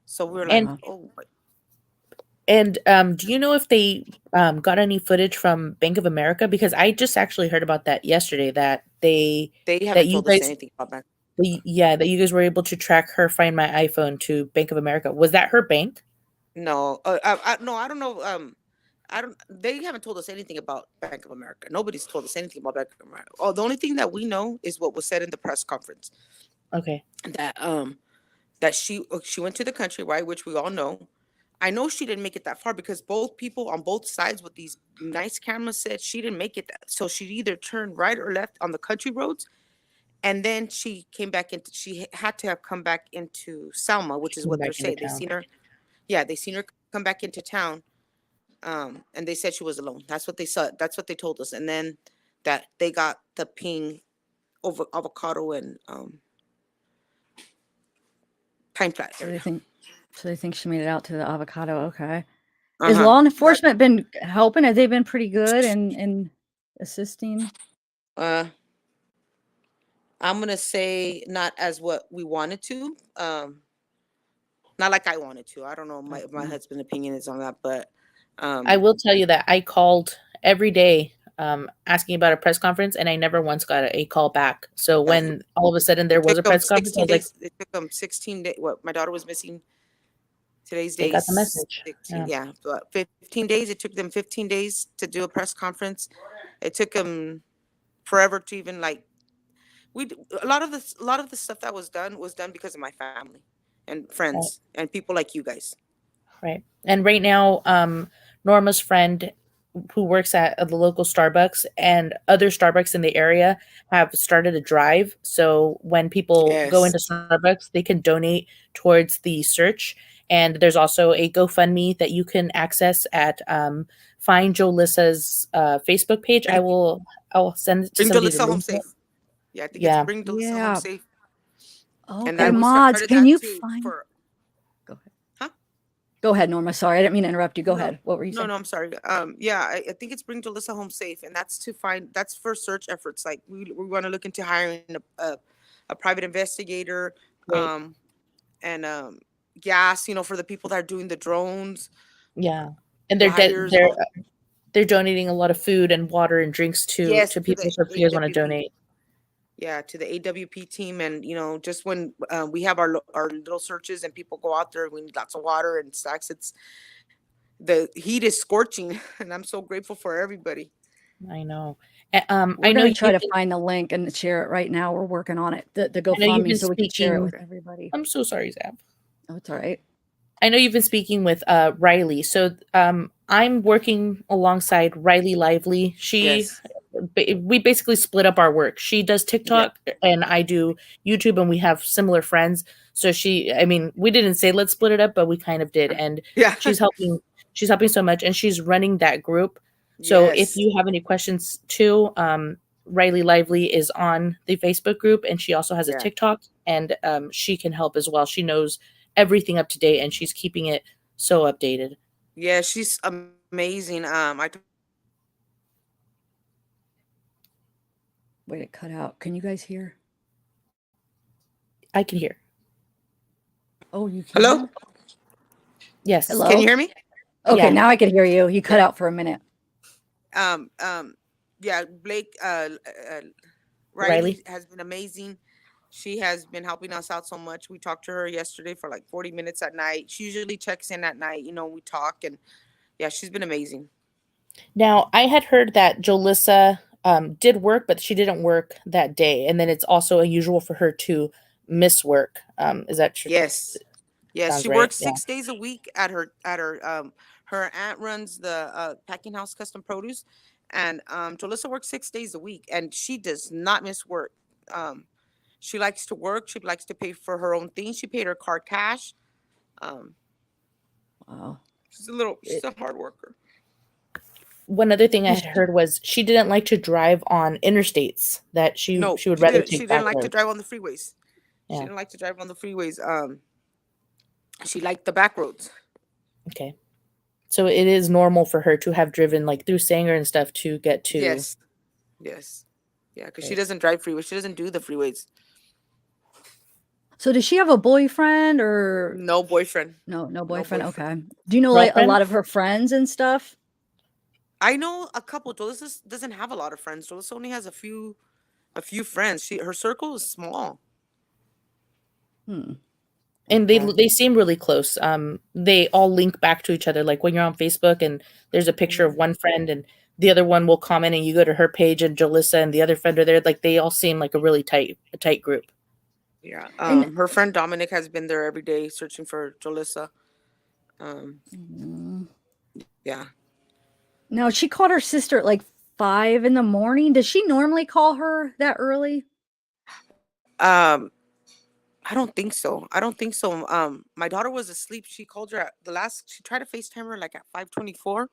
So we were like, And oh, do you know if they got any footage from Bank of America? Because I just actually heard about that yesterday. That they that haven't you told us guys, anything about that. that you guys were able to track her Find My iPhone to Bank of America. Was that her bank? No, no, I don't know. I don't. They haven't told us anything about Bank of America. Nobody's told us anything about Bank of America. Oh, the only thing that we know is what was said in the press conference Okay. that she went to the country, right, which we all know. I know she didn't make it that far because both people on both sides with these nice cameras said she didn't make it that. So she either turned right or left on the country roads, and then she came back into. She had to have come back into Selma, which is Came what they're back into saying. They town. seen her. Yeah, they seen her come back into town, and they said she was alone. That's what they said. That's what they told us. And then that they got the ping over avocado and pine flat So they area. think she made it out to the avocado. Okay. Is Uh-huh. law enforcement been helping? Have they been pretty good in assisting? I'm gonna say not as what we wanted to. Not like I wanted to. I don't know my husband's opinion is on that, but I will tell you that I called every day asking about a press conference, and I never once got a call back. So when all of a sudden there was a press conference, I was like, it took them 16 days. What my daughter was missing. Today's they day got the is message. 16, yeah, but 15 days. It took them 15 days to do a press conference. It took them forever to even like a lot of the stuff that was done because of my family and Right. friends and people like you guys. Right. And right now, Norma's friend who works at the local Starbucks and other Starbucks in the area have started a drive. So when people go Yes. into Starbucks, they can donate towards the search. And there's also a GoFundMe that you can access at Find Jolissa's Facebook page. I'll send it to Bring somebody to Jolissa home link it. safe. Yeah, I think it's Yeah. Bring Jolissa home Yeah. safe. And Okay, that we mods, started can that you too find? for Go ahead. Huh? Go ahead, Norma. Sorry, I didn't mean to interrupt you. Go No, ahead. What were you saying? no, I'm sorry. Yeah, I think it's Bring Jalissa Home Safe, and that's for search efforts. Like we want to look into hiring a private investigator, Great. And gas, for the people that are doing the drones, Yeah. And flyers. they're donating a lot of food and water and drinks to Yes, to people. the So if you guys want to AWP. donate, Yeah, to the AWP team, and just when we have our little searches and people go out there, we need lots of water and snacks. The heat is scorching, and I'm so grateful for everybody. I know. We're I know gonna try you've to find the link and share it right now. We're working on it. The I know you've GoFundMe, been so we can share it speaking. with everybody. I'm so sorry, Zab. Oh, it's all right. I know you've been speaking with Riley. So I'm working alongside Riley Lively. Yes. We basically split up our work. She does TikTok and I do YouTube, and we have similar friends. So we didn't say let's split it up, but we kind of did. And Yeah. she's helping so much, and she's running that group. So if Yes. you have any questions too, Riley Lively is on the Facebook group, and she also has a Yeah. TikTok, and she can help as well. She knows everything up to date, and she's keeping it so updated. Yeah, she's amazing. Wait, it cut out. Can you guys hear? I can hear. Oh, you can. Hello? Yes. Hello? Can you hear me? Okay, Yeah. now I can hear you. You cut out for a minute. Yeah, Blake, Riley? Riley has been amazing. She has been helping us out so much. We talked to her yesterday for like 40 minutes at night. She usually checks in at night. We talk, and yeah, she's been amazing. Now, I had heard that Jolissa did work, but she didn't work that day. And then it's also unusual for her to miss work. Is that true? Yes. Yes, Sounds she right. works Yeah. 6 days a week at her Her aunt runs the packing house Custom Produce, and Jolissa works 6 days a week, and she does not miss work. She likes to work. She likes to pay for her own things. She paid her car cash. Um, Wow. she's a hard worker. One other thing I Is had heard was she didn't like to drive on interstates. That she No, would rather she take didn't back like to roads. drive on the freeways. She Yeah. didn't like to drive on the freeways. She liked the back roads. Okay. So it is normal for her to have driven like through Sanger and stuff to get to. Yes. Yeah, because she Right. doesn't drive freeways. She doesn't do the freeways. So does she have a boyfriend or No boyfriend. no No boyfriend? boyfriend. Okay. Do you know like a Girlfriend? lot of her friends and stuff? I know a couple. Jolissa doesn't have a lot of friends. Jolissa only has a few friends. Her circle is small. Hmm. And Okay. they seem really close. They all link back to each other. Like when you're on Facebook and there's a picture of one friend and the other one will comment and you go to her page and Jolissa and the other friend are there. Like they all seem like a tight group. Yeah. And Her friend Dominic has been there every day searching for Jolissa. mm, Yeah. now she called her sister at like 5 in the morning. Does she normally call her that early? Um, I don't think so. My daughter was asleep. She called her she tried to FaceTime her like at 5:24,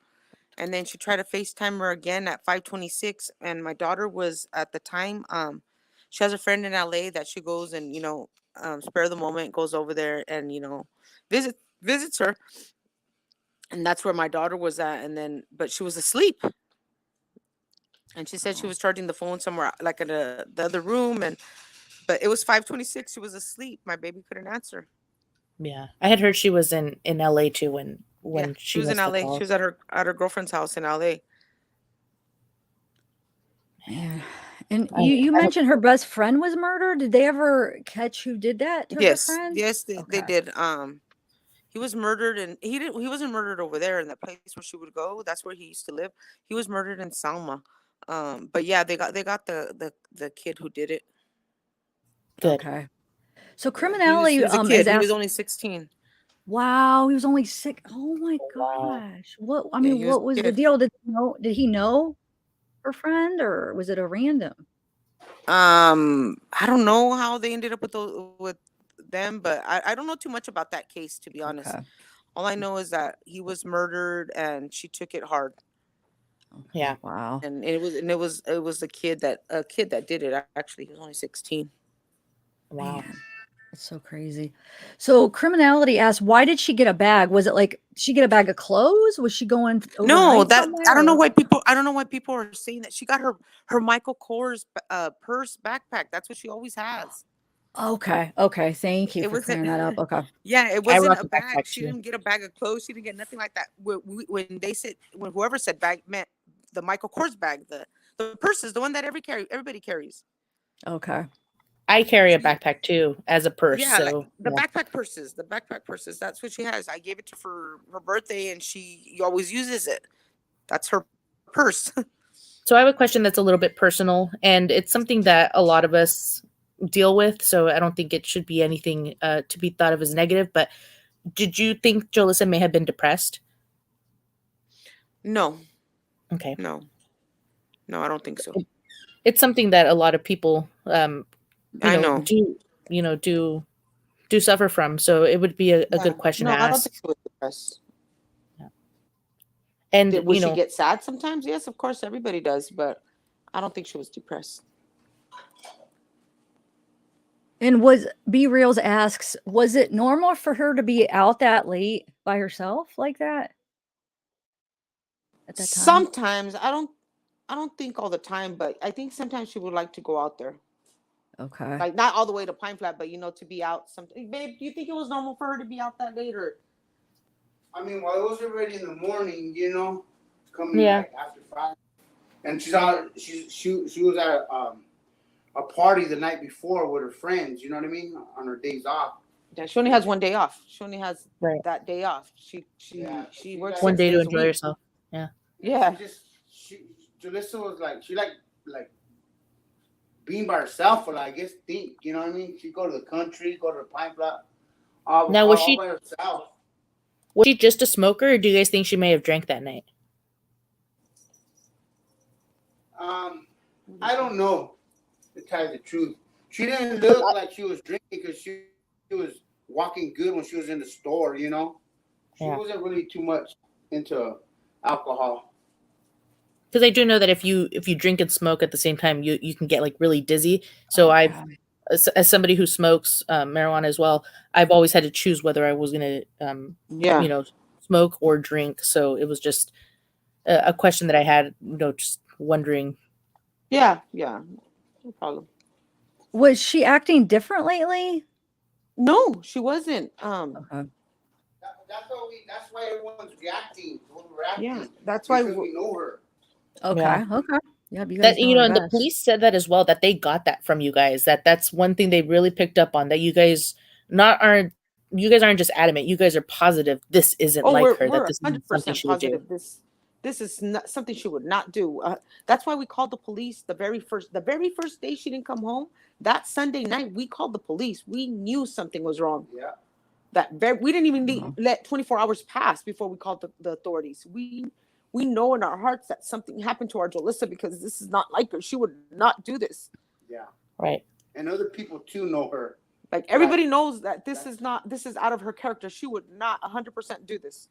and then she tried to FaceTime her again at 5:26. And my daughter was at the time, she has a friend in LA that she goes and, spare the moment, goes over there and, visits her. And that's where my daughter was at. And then, but she was asleep. And she said she was charging the phone somewhere like in the other room. But it was 5:26. She was asleep. My baby couldn't answer. Yeah. I had heard she was in LA too Yeah, when she she was in missed the LA. She call. was at her girlfriend's house in LA. Yeah. And I, you I, mentioned her best friend was murdered. Did they ever catch who did that to her Yes, friend? yes, they Okay. did. He was murdered, and he wasn't murdered over there in that place where she would go. That's where he used to live. He was murdered in Selma. But yeah, they got the kid who did it. good. Okay. So Yeah, he criminality was a is kid. He was asked. only 16. Wow, he was only sick. Oh my Wow. gosh. What I Yeah, mean, he was what was a the kid. deal? Did he know her friend or was it a random? I don't know how they ended up with them, but I don't know too much about that case, to be honest. Okay. All I know is that he was murdered and she took it hard. Okay. Yeah. Wow. And it was a kid that did it. Actually, he was only 16. Wow. Man, that's so crazy. So criminality asked, why did she get a bag? Was it like she get a bag of clothes? Was she going No, overnight that I don't know somewhere? why people are saying that she got her Michael Kors purse backpack. That's what she always has. Okay. Okay. Thank you It for wasn't clearing that up. Okay. yeah, it I wasn't rock a a bag. backpack She too. didn't get a bag of clothes. She didn't get nothing like that. When they said when whoever said bag meant the Michael Kors bag, the purse is the one that everybody carries. Okay. I carry a She backpack too as a purse. Yeah, like So the yeah. backpack purses. That's what she has. I gave it to her for her birthday, and she always uses it. That's her purse. So I have a question that's a little bit personal, and it's something that a lot of us deal with. So I don't think it should be anything to be thought of as negative. But did you think Jolissa may have been depressed? No, Okay, no, no, I don't think so. it's something that a lot of people, I know. do suffer from. So it would be a Yeah. good question to No, I don't ask. think she was depressed. And Would she get sad sometimes? Yes, of course, everybody does, but I don't think she was depressed. And B Reels asks, was it normal for her to be out that late by herself like that at that time? Sometimes I don't think all the time, but I think sometimes she would like to go out there. Okay. Like not all the way to Pine Flat, but to be out some babe, do you think it was normal for her to be out that late or I mean, while it was already in the morning, coming Yeah. like after 5, and she was at a party the night before with her friends. You know what I mean? On her days off. yeah, she only has one day off. She only has Right. that day off. She She works got One 6 day to days a enjoy week. yourself. Yeah. Jalissa was like being by herself, or I guess you know what I mean? She'd go to the country, go to the Pine Flat, all Now by herself. Was she just a smoker, or do you guys think she may have drank that night? I don't know, to tell you the truth. She didn't look like she was drinking because she was walking good when she was in the store, you know? She Yeah. wasn't really too much into alcohol. Because I do know that if you drink and smoke at the same time, you can get like really dizzy. So I've, as somebody who smokes marijuana as well, I've always had to choose whether I was going to, Yeah. you know, smoke or drink. So it was just a question that I had, you know, just wondering. Yeah. No problem. Was she acting different lately? No, she wasn't. Okay. That's why everyone's reacting. We're reacting. Yeah, that's why because we know her. Okay. Yeah. Okay. Yep. You guys That, you know, her and the best. police said that as well, that they got that from you guys. That's one thing they really picked up on, that you guys aren't just adamant. You guys are positive this isn't Oh, like her, that we're this isn't something 100% she would do. positive. This is not something she would not do. That's why we called the police the very first day she didn't come home. That Sunday night, we called the police. We knew something was wrong. Yeah. We didn't even let 24 hours pass before we called the authorities. We know in our hearts that something happened to our Jolissa, because this is not like her. She would not do this. Yeah. Right. And other people too know her. Like, everybody knows that this is out of her character. She would not 100% do this.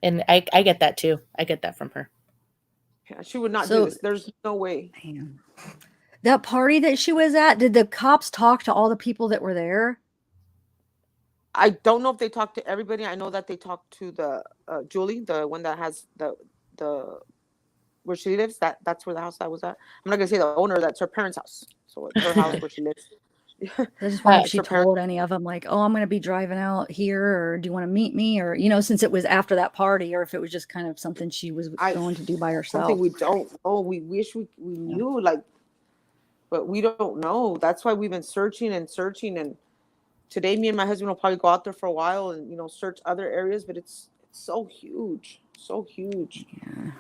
And I get that too. I get that from her. Yeah, she would not So- do this. There's no way. Man. That party that she was at, did the cops talk to all the people that were there? I don't know if they talked to everybody. I know that they talked to the Julie, the one that has the where she lives. That's where the house I was at. I'm not gonna say the owner. That's her parents' house. So it's her house where she lives. I just wonder if It's she her parents. told any of them, like, oh, I'm going to be driving out here, or do you want to meet me? Or, you know, since it was after that party, or if it was just kind of something she was going to do by herself. Something we don't know. We wish we knew, like, but we don't know. That's why we've been searching. And today, me and my husband will probably go out there for a while and, you know, search other areas. But it's so huge, so huge. Yeah.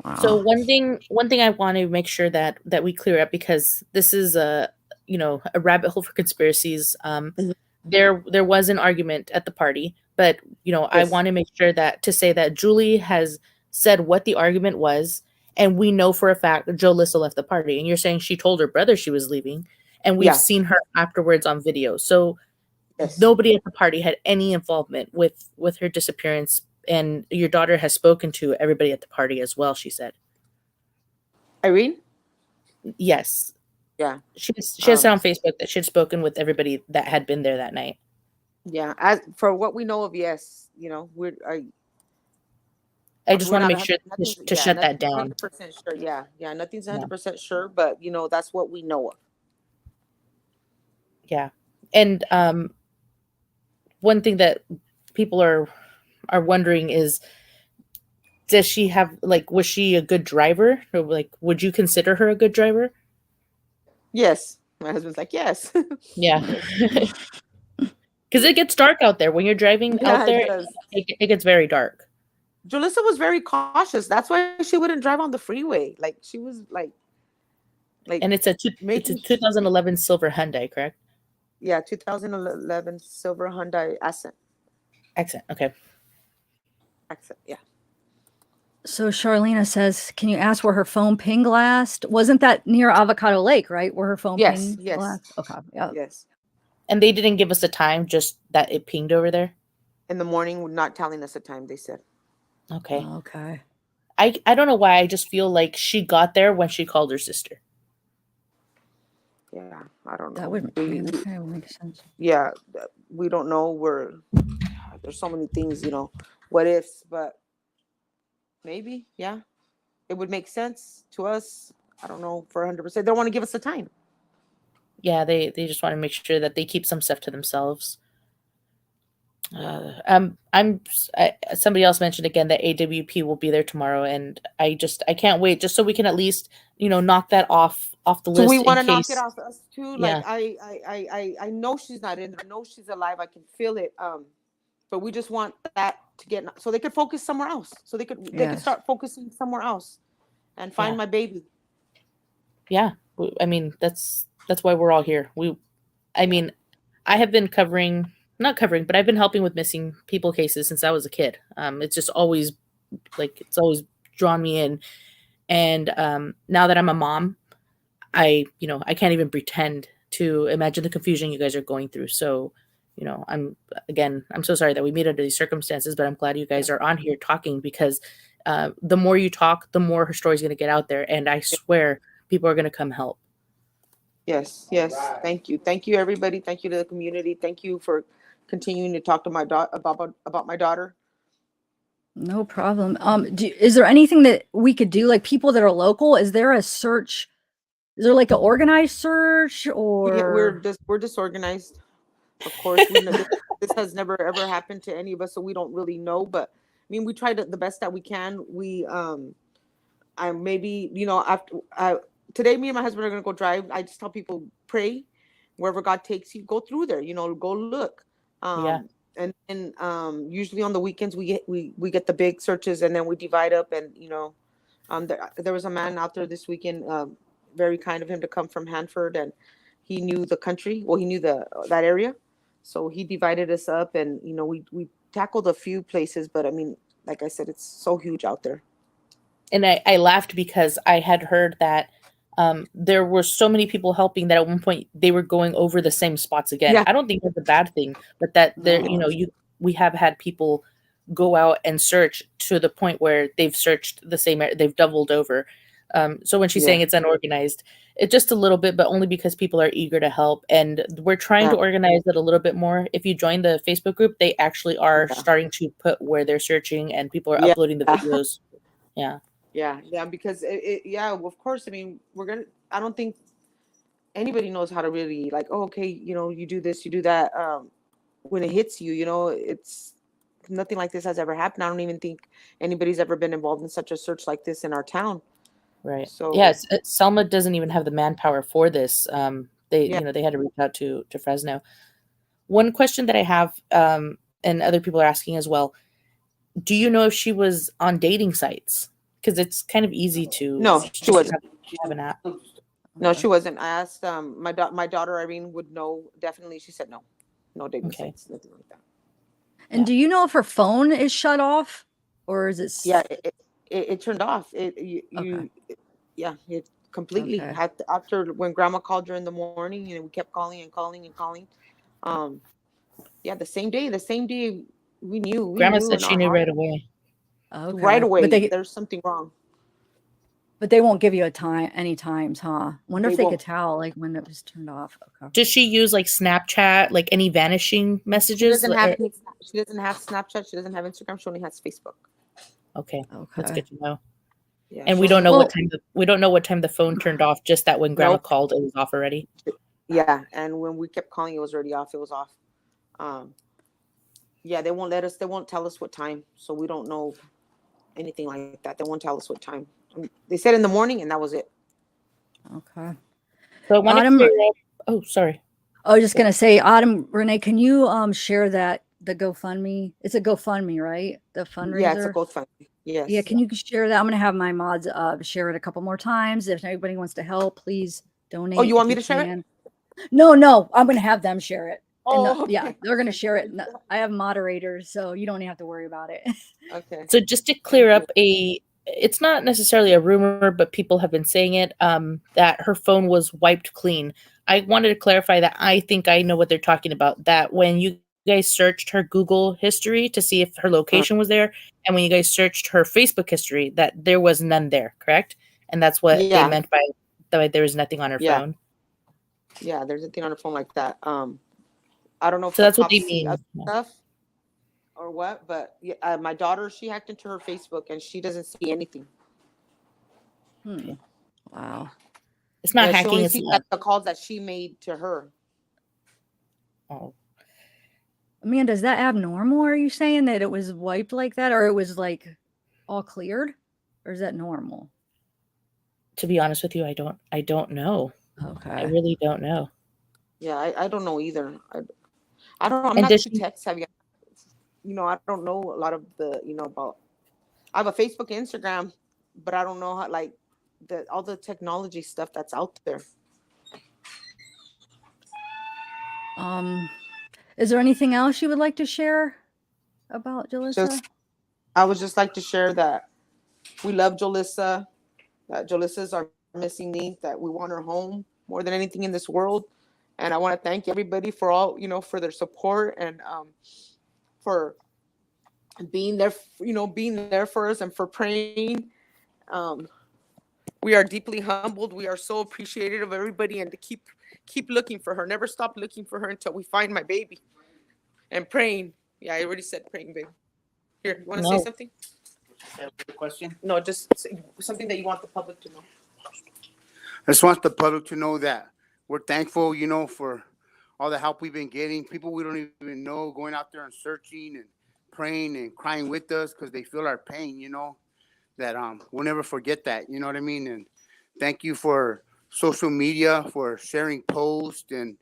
Wow. So one thing I want to make sure that we clear up, because this is a rabbit hole for conspiracies. There was an argument at the party, but I Yes. want to make sure to say that Julie has said what the argument was, and we know for a fact that Jolissa left the party. And you're saying she told her brother she was leaving, and we've Yeah. seen her afterwards on video. So Yes. nobody at the party had any involvement with her disappearance, and your daughter has spoken to everybody at the party as well, she said. Irene? Yes. Yeah. She has said on Facebook that she had spoken with everybody that had been there that night. Yeah. As for what we know of, yes. You know, I just we're want to not make sure nothing's- to shut that nothing's down. 100% sure. Yeah. Nothing's 100% sure, but that's what we know of. Yeah. And one thing that people are wondering is, does she have, was she a good driver? Or would you consider her a good driver? Yes. My husband's like, yes. Yeah. Because it gets dark out there. When you're driving Yeah, out there, it does. it gets very dark. Jolissa was very cautious. That's why she wouldn't drive on the freeway. Like, she was like And it's a 2011 silver Hyundai, correct? Yeah, 2011 silver Hyundai Accent. Okay. Yeah. So Charlena says, can you ask where her phone pinged last? Wasn't that near Avocado Lake, right? Where her phone pinged Yes. last? Okay. Yeah. Yes. And they didn't give us a time, just that it pinged over there? In the morning, not telling us the time, they said. Okay. Okay. I don't know why. I just feel like she got there when she called her sister. Yeah, I don't know. That would make sense. Yeah, we don't know. There's so many things, what ifs, but maybe, yeah, it would make sense to us. I don't know for 100%. They don't want to give us the time. Yeah, they just want to make sure that they keep some stuff to themselves. Somebody else mentioned again that AWP will be there tomorrow, and I can't wait, just so we can at least knock that off the list. So we want to knock it off us too. Yeah. Like I know she's not in there. I know she's alive. I can feel it. But we just want that to get so they could focus somewhere else. So they could start focusing somewhere else, and find my baby. Yeah, I mean that's why we're all here. I have been covering not covering, but I've been helping with missing people cases since I was a kid. It's just always it's always drawn me in. And now that I'm a mom, I can't even pretend to imagine the confusion you guys are going through. So, I'm so sorry that we meet under these circumstances, but I'm glad you guys are on here talking because the more you talk, the more her story's going to get out there. And I swear people are going to come help. Yes. Right. Thank you, everybody. Thank you to the community. Thank you for continuing to talk to my daughter about my daughter. No problem. Is there anything that we could do, like people that are local? Is there a search? Is there like an organized search or? We're disorganized. Of course, we know this has never ever happened to any of us, so we don't really know. But I mean, we tried the best that we can. I maybe after today, me and my husband are gonna go drive. I just tell people pray, wherever God takes you, go through there. Go look. Yeah. And usually on the weekends we get the big searches, and then we divide up. And there was a man out there this weekend, very kind of him to come from Hanford, and he knew the country. Well, he knew that area, so he divided us up, and we tackled a few places. But I mean, like I said, it's so huge out there. And I laughed because I had heard that there were so many people helping that at one point they were going over the same spots again. Yeah. I don't think that's a bad thing, but that there, No. we have had people go out and search to the point where they've searched the same, they've doubled over. So when she's saying it's unorganized, it's just a little bit, but only because people are eager to help. And we're trying to organize it a little bit more. If you join the Facebook group, they actually are starting to put where they're searching, and people are uploading the videos. Yeah. Yeah, because of course. I mean, I don't think anybody knows how to really okay, you do this, you do that. When it hits you, it's nothing like this has ever happened. I don't even think anybody's ever been involved in such a search like this in our town. Right. So yes, Selma doesn't even have the manpower for this. They had to reach out to Fresno. One question that I have, and other people are asking as well, do you know if she was on dating sites? Because it's kind of easy to. No, she wasn't. Have an app. No, she wasn't. I asked my daughter Irene would know definitely. She said no dating sites, nothing like that. And do you know if her phone is shut off, or is it? Yeah, it turned off. It completely had after when Grandma called her in the morning, we kept calling and calling and calling. The same day we knew. Grandma said she knew right away. Okay. Right away. But there's something wrong. But they won't give you any times, huh? Wonder if they could tell when it was turned off. Okay. Does she use Snapchat, any vanishing messages? She doesn't have Snapchat. She doesn't have Instagram. She only has Facebook. Okay. That's good to know. Yeah, and we don't know what time the phone turned off. Just that when Grandma called, it was off already. Yeah, and when we kept calling, it was already off. It was off. They won't let us. They won't tell us what time, so we don't know anything like that. They won't tell us what time. They said in the morning, and that was it. Okay. So I wanted to clear up. Oh, sorry. I was just gonna say, Autumn, Renee, can you share the GoFundMe? It's a GoFundMe, right? The fundraiser. Yeah, it's a GoFundMe. Yes. Yeah, can you share that? I'm gonna have my mods share it a couple more times. If anybody wants to help, please donate. Oh, you want me to share it? No, I'm gonna have them share it. Oh, yeah, they're gonna share it. I have moderators, so you don't even have to worry about it. Okay. So just to clear up it's not necessarily a rumor, but people have been saying it, that her phone was wiped clean. I wanted to clarify that I think I know what they're talking about, that when you guys searched her Google history to see if her location was there, and when you guys searched her Facebook history, that there was none there, correct? And that's what they meant by there was nothing on her phone. Yeah, there's nothing on her phone like that. I don't know if so that's what they mean. Stuff or what, but my daughter, she hacked into her Facebook and she doesn't see anything. Wow. It's not hacking. She only it's sees the calls that she made to her. Oh. Amanda, is that abnormal? Are you saying that it was wiped like that, or it was all cleared, or is that normal? To be honest with you, I don't know. Okay. I really don't know. Yeah, I don't know either. I don't know. I'm not too tech savvy. I don't know a lot of the, about. I have a Facebook, Instagram, but I don't know how all the technology stuff that's out there. Is there anything else you would like to share about Jolissa? I would just like to share that we love Jolissa, that Jolissa is our missing niece, that we want her home more than anything in this world. And I want to thank everybody for all, for their support and for being there, being there for us and for praying. We are deeply humbled. We are so appreciative of everybody, and to keep looking for her. Never stop looking for her until we find my baby. And praying. Yeah, I already said praying, baby. Here, you want to say something? Question? No, just something that you want the public to know. I just want the public to know that we're thankful, for all the help we've been getting. People we don't even know going out there and searching and praying and crying with us because they feel our pain, that we'll never forget that, you know what I mean? And thank you for social media, for sharing posts and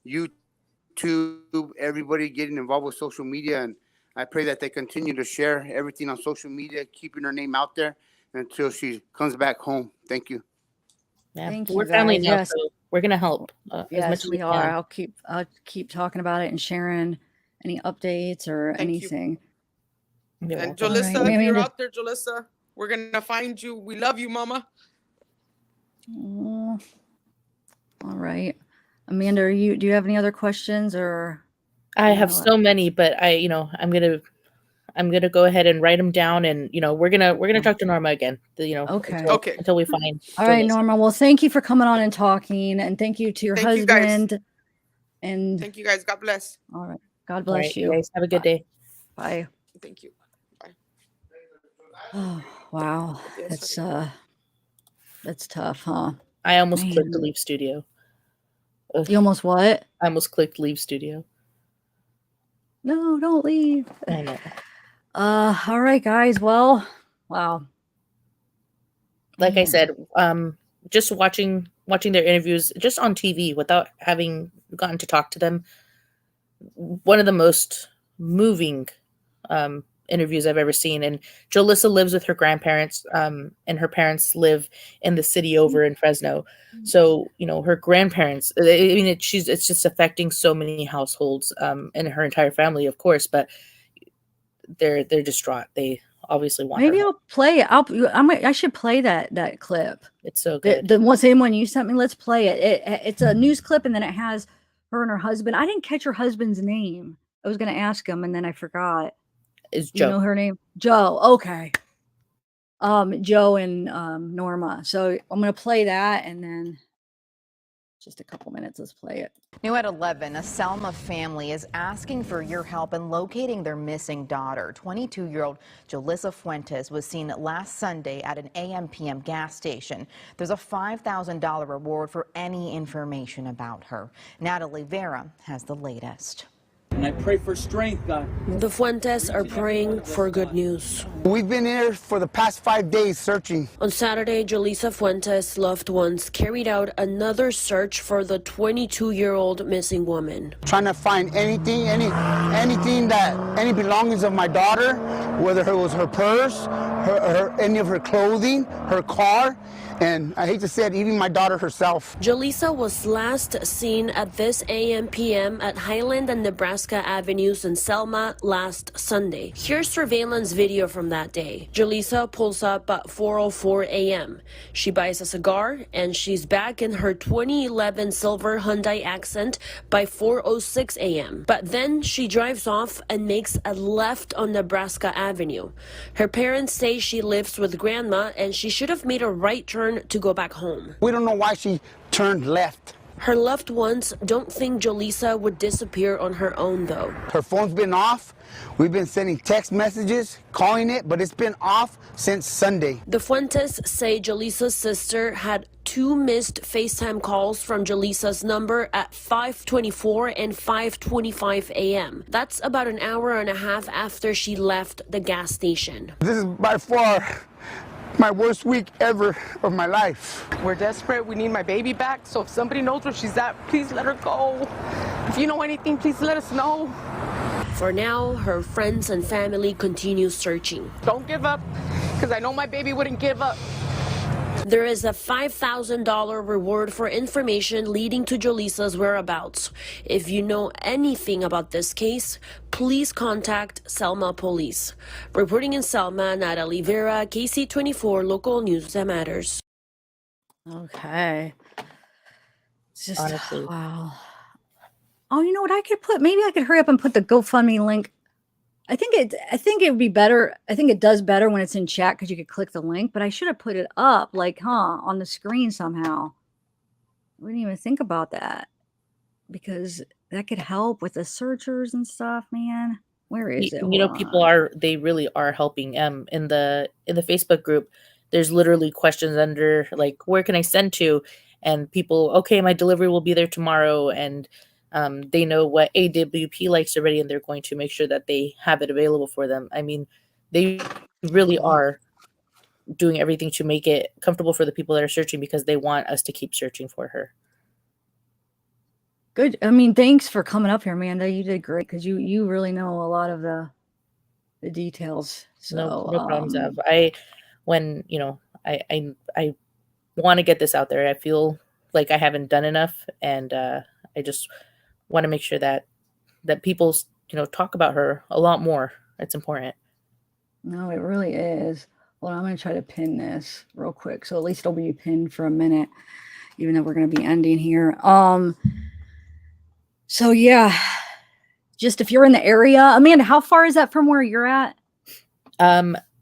YouTube, everybody getting involved with social media. And I pray that they continue to share everything on social media, keeping her name out there until she comes back home. Thank you. Yeah. Thank We're you, family guys. now, Yes. so we're gonna help as much Yes, as we we are. can. I'll keep talking about it and sharing any updates or Thank you. anything. You're And welcome. Jolissa, All right, if you're Amanda. out there, Jolissa, we're gonna find you. We love you, Mama. Oh, all right, Amanda, do you have any other questions or? I have No. so many, but I'm gonna go ahead and write them down, and we're gonna talk to Norma again. Okay. Okay. until we find. All right, Jolissa. Norma. Well, thank you for coming on and talking, and thank you to your Thank you, guys. husband. And Thank you, guys. God bless. all right, God All bless right, you. guys, have a good day. Bye. Thank you. Oh, wow, that's tough, huh? I almost clicked to Man. leave studio. Ugh, You almost what? I almost clicked leave studio. No, don't leave. I know. All right, guys. Well, wow. Like I Man. said, just watching their interviews just on TV without having gotten to talk to them, one of the most moving interviews I've ever seen. And Jolissa lives with her grandparents, and her parents live in the city over in Fresno. So her grandparents, I mean, it's just affecting so many households, and her entire family, of course. But they're distraught. They obviously want Maybe her. I'll play it. I should play that clip. It's so good. The same one you sent me. Let's play it. It's a news clip, and then it has her and her husband. I didn't catch her husband's name. I was going to ask him, and then I forgot. Is You Joe. know her name? Joe. Okay. Joe and Norma. So I'm going to play that, and then just a couple minutes. Let's play it. New at 11, a Selma family is asking for your help in locating their missing daughter. 22-year-old Jolissa Fuentes was seen last Sunday at an AM/PM gas station. There's a $5,000 reward for any information about her. Natalie Vera has the latest. And I pray for strength, God. The Fuentes are praying for good news. We've been here for the past 5 days searching. On Saturday, Jolissa Fuentes' loved ones carried out another search for the 22-year-old missing woman. Trying to find any belongings of my daughter, whether it was her purse, any of her clothing, her car, and I hate to say it, even my daughter herself. Jolissa was last seen at this AM/PM at Highland and Nebraska Avenues in Selma last Sunday. Here's surveillance video from that day. Jolissa pulls up at 4:04 a.m. She buys a cigar and she's back in her 2011 silver Hyundai Accent by 4:06 a.m. But then she drives off and makes a left on Nebraska Avenue. Her parents say she lives with grandma and she should have made a right turn to go back home. We don't know why she turned left. Her loved ones don't think Jolissa would disappear on her own, though. Her phone's been off. We've been sending text messages, calling it, but it's been off since Sunday. The Fuentes say Jolissa's sister had 2 missed FaceTime calls from Jolissa's number at 5:24 and 5:25 a.m. That's about an hour and a half after she left the gas station. This is by far my worst week ever of my life. We're desperate. We need my baby back. So if somebody knows where she's at, please let her go. If you know anything, please let us know. For now, her friends and family continue searching. Don't give up, because I know my baby wouldn't give up. There is a $5,000 reward for information leading to Jolissa's whereabouts. If you know anything about this case, please contact Selma Police. Reporting in Selma, Natalie Vera, KC24 Local News That Matters. Okay. It's just Honestly. wow. Oh, you know what I could put? Maybe I could hurry up and put the GoFundMe link. I think it would be better. I think it does better when it's in chat because you could click the link, but I should have put it up on the screen somehow. We didn't even think about that because that could help with the searchers and stuff, man. Where is it? You know, Hold people on. they really are helping. In the Facebook group, there's literally questions under like, where can I send to? And people, okay, my delivery will be there tomorrow, and they know what AWP likes already, and they're going to make sure that they have it available for them. I mean, they really are doing everything to make it comfortable for the people that are searching because they want us to keep searching for her. Good. I mean, thanks for coming up here, Amanda. You did great because you really know a lot of the details. So No problems. When I want to get this out there. I feel like I haven't done enough, and I just want to make sure that people talk about her a lot more. It's important. No, it really is. Well, I'm going to try to pin this real quick. So at least it'll be pinned for a minute, even though we're going to be ending here. So yeah, just if you're in the area, Amanda, how far is that from where you're at?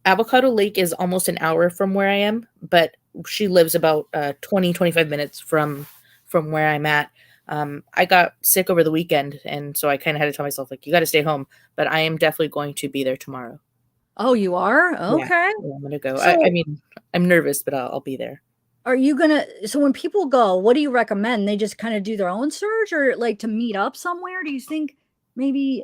Avocado Lake is almost an hour from where I am, but she lives about 20-25 minutes from where I'm at. I got sick over the weekend, and so I kind of had to tell myself, like, you got to stay home, but I am definitely going to be there tomorrow. Oh, you are? Yeah, Okay. I'm going to go. So- I mean, I'm nervous, but I'll be there. Are you so when people go, what do you recommend? They just kind of do their own search or like to meet up somewhere? Do you think maybe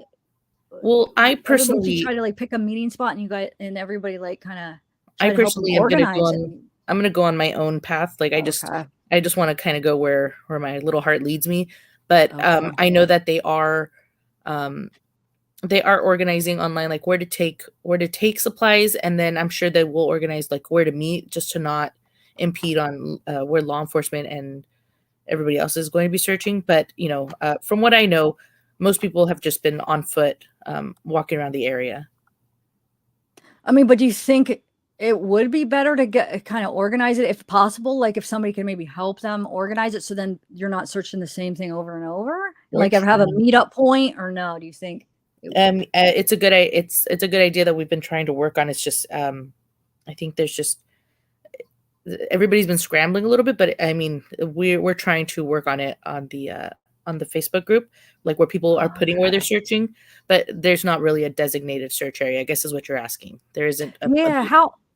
Well, I everybody personally should try to like pick a meeting spot and everybody like kind of I personally am going to go organize on. I'm going to go on my own path. Like I just want to kind of go where my little heart leads me. But Okay. I know that they are organizing online, like where to take supplies, and then I'm sure they will organize like where to meet, just to not impede on where law enforcement and everybody else is going to be searching. But from what I know, most people have just been on foot, walking around the area. I mean, but do you think it would be better to get kind of organize it if possible? Like if somebody can maybe help them organize it, so then you're not searching the same thing over and over. Like ever have a meetup point, or no? Do you think? It's a good idea that we've been trying to work on. It's just I think there's just everybody's been scrambling a little bit, but I mean we're trying to work on it on the Facebook group, like where people are putting where they're searching, but there's not really a designated search area, I guess is what you're asking. There isn't.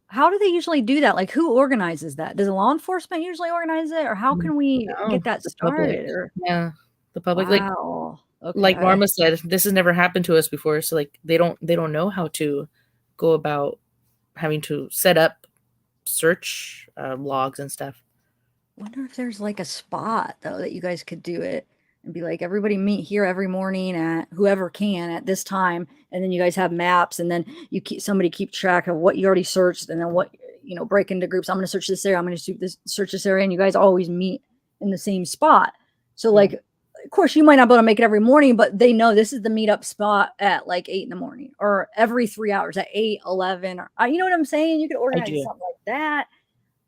How do they usually do that? Like who organizes that? Does law enforcement usually organize it, or how can we get that started? Yeah, the public. Wow. Like Norma said, this has never happened to us before, so like they don't know how to go about having to set up search logs and stuff. Wonder if there's like a spot though that you guys could do it and be like, everybody meet here every morning at whoever can at this time, and then you guys have maps, and then you somebody keep track of what you already searched, and then what break into groups. I'm going to search this area. I'm going to search this area, and you guys always meet in the same spot. So like, of course, you might not be able to make it every morning, but they know this is the meetup spot at like 8 a.m, or every 3 hours at 8, 11, or you know what I'm saying? You could organize something like that.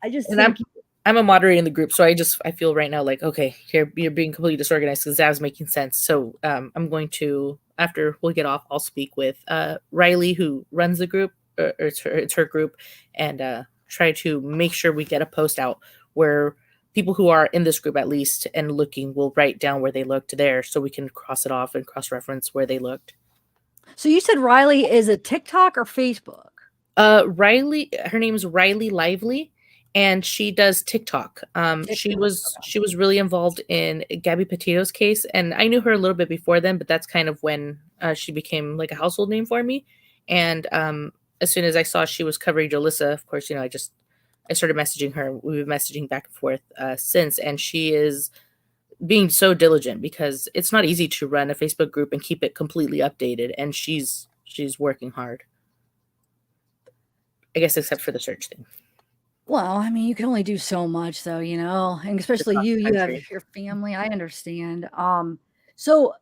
I just think I'm a moderator in the group, so I feel right now like, okay, here you're being completely disorganized because that was making sense. So I'm going to, after we'll get off, I'll speak with Riley, who runs the group, or it's her group, and try to make sure we get a post out where people who are in this group at least and looking will write down where they looked there, so we can cross it off and cross-reference where they looked. So you said Riley is a TikTok or Facebook? Riley, her name is Riley Lively, and she does TikTok. She was really involved in Gabby Petito's case, and I knew her a little bit before then, but that's kind of when she became like a household name for me. And as soon as I saw she was covering Jolissa, of course, I started messaging her. We've been messaging back and forth since, and she is being so diligent because it's not easy to run a Facebook group and keep it completely updated, and she's working hard. I guess except for the search thing. Well, I mean, you can only do so much though, and especially across the you have country. your family. I understand. So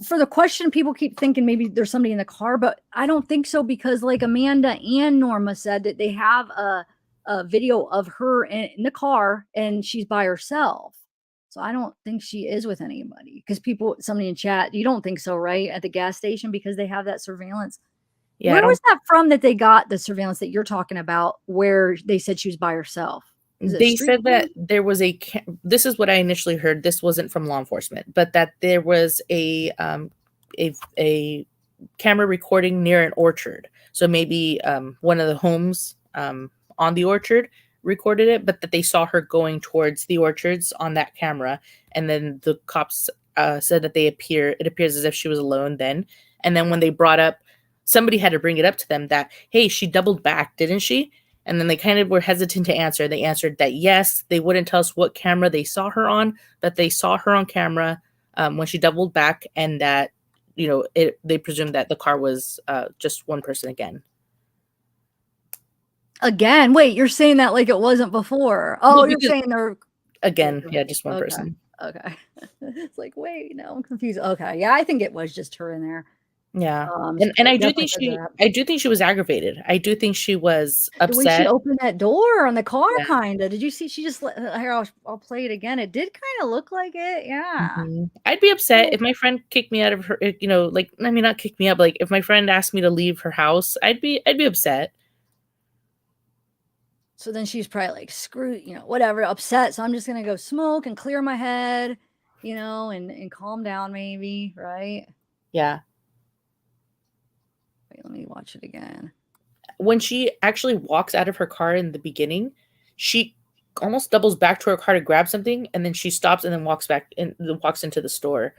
for the question, people keep thinking maybe there's somebody in the car, but I don't think so because like Amanda and Norma said that they have a video of her in the car and she's by herself. So I don't think she is with anybody because somebody in chat, you don't think so, right? At the gas station because they have that surveillance. Yeah, I Where was don't. that from that they got the surveillance that you're talking about where they said she was by herself? Is it a They street said cam? that there was this is what I initially heard. This wasn't from law enforcement, but that there was a camera recording near an orchard. So maybe one of the homes on the orchard recorded it, but that they saw her going towards the orchards on that camera, and then the cops said that it appears as if she was alone then. And then when they brought up, somebody had to bring it up to them that, hey, she doubled back, didn't she? And then they kind of were hesitant to answer. They answered that yes, they wouldn't tell us what camera they saw her on, but they saw her on camera when she doubled back, and that they presumed that the car was just one person again. Again, wait, you're saying that like it wasn't before. No, Oh, you're because saying they're again, yeah, just one okay. person. Okay. It's like, wait, no, I'm confused. Okay. Yeah, I think it was just her in there. Yeah, She and I do definitely think said that. I do think she was aggravated. I do think she was The way she upset. opened that door on the car, Yeah. kinda. Did you see? She just here. I'll play it again. It did kind of look like it. Yeah. Mhm. I'd be upset Oh. if my friend kicked me out of her. Like, I mean, not kick me out, but like if my friend asked me to leave her house, I'd be upset. So then she's probably like, screw, whatever, upset. So I'm just gonna go smoke and clear my head, and calm down, maybe, right? Yeah. Wait, let me watch it again. When she actually walks out of her car in the beginning, she almost doubles back to her car to grab something, and then she stops and then walks into the store.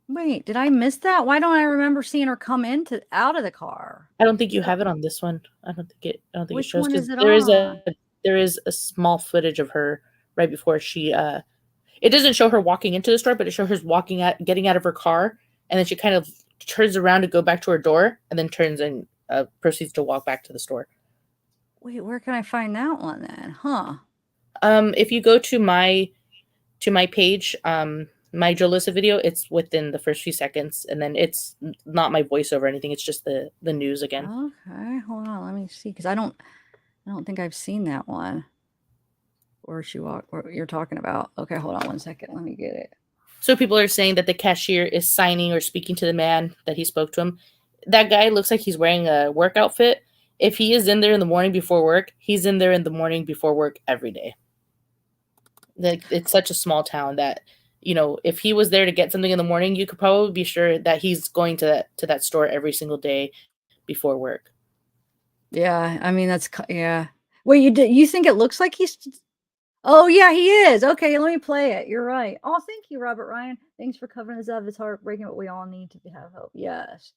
Wait, did I miss that? Why don't I remember seeing her come out of the car? I don't think you have it on this one. I don't think it Which shows, one is it there is on? a small footage of her right before she it doesn't show her walking into the store, but it shows her getting out of her car, and then she kind of turns around to go back to her door, and then turns and proceeds to walk back to the store. Wait, where can I find that one then? Huh? If you go to my page, my Jolissa video, it's within the first few seconds, and then it's not my voiceover or anything. It's just the news again. Okay, hold on. Let me see, because I don't think I've seen that one. Where she walked, what you're talking about. Okay, hold on one second. Let me get it. So people are saying that the cashier is signing or speaking to the man that he spoke to him. That guy looks like he's wearing a work outfit. If he is in there in the morning before work, he's in there in the morning before work every day. Like, it's such a small town that, if he was there to get something in the morning, you could probably be sure that he's going to that store every single day before work. Yeah, I mean yeah. Wait, you think it looks like he's? Oh yeah, he is. Okay, let me play it. You're right. Oh, thank you, Robert Ryan. Thanks for covering this up. It's heartbreaking, but we all need to have hope. Yes,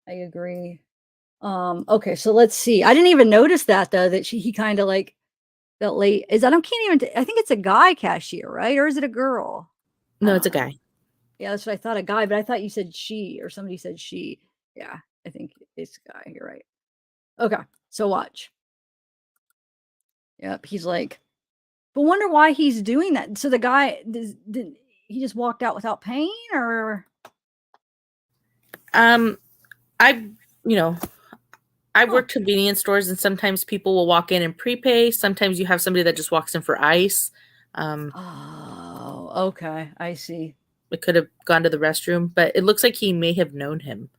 I agree. Okay, so let's see. I didn't even notice that though. That he kind of like that late is. I think it's a guy cashier, right? Or is it a girl? No, it's a guy. Yeah, that's what I thought. A guy, but I thought you said she or somebody said she. Yeah, I think it's a guy. You're right. Okay, so watch. Yep, he's like. But wonder why he's doing that. So the guy did he just walked out without paying, or? I've worked convenience stores, and sometimes people will walk in and prepay. Sometimes you have somebody that just walks in for ice. Oh, okay, I see. It could have gone to the restroom, but it looks like he may have known him.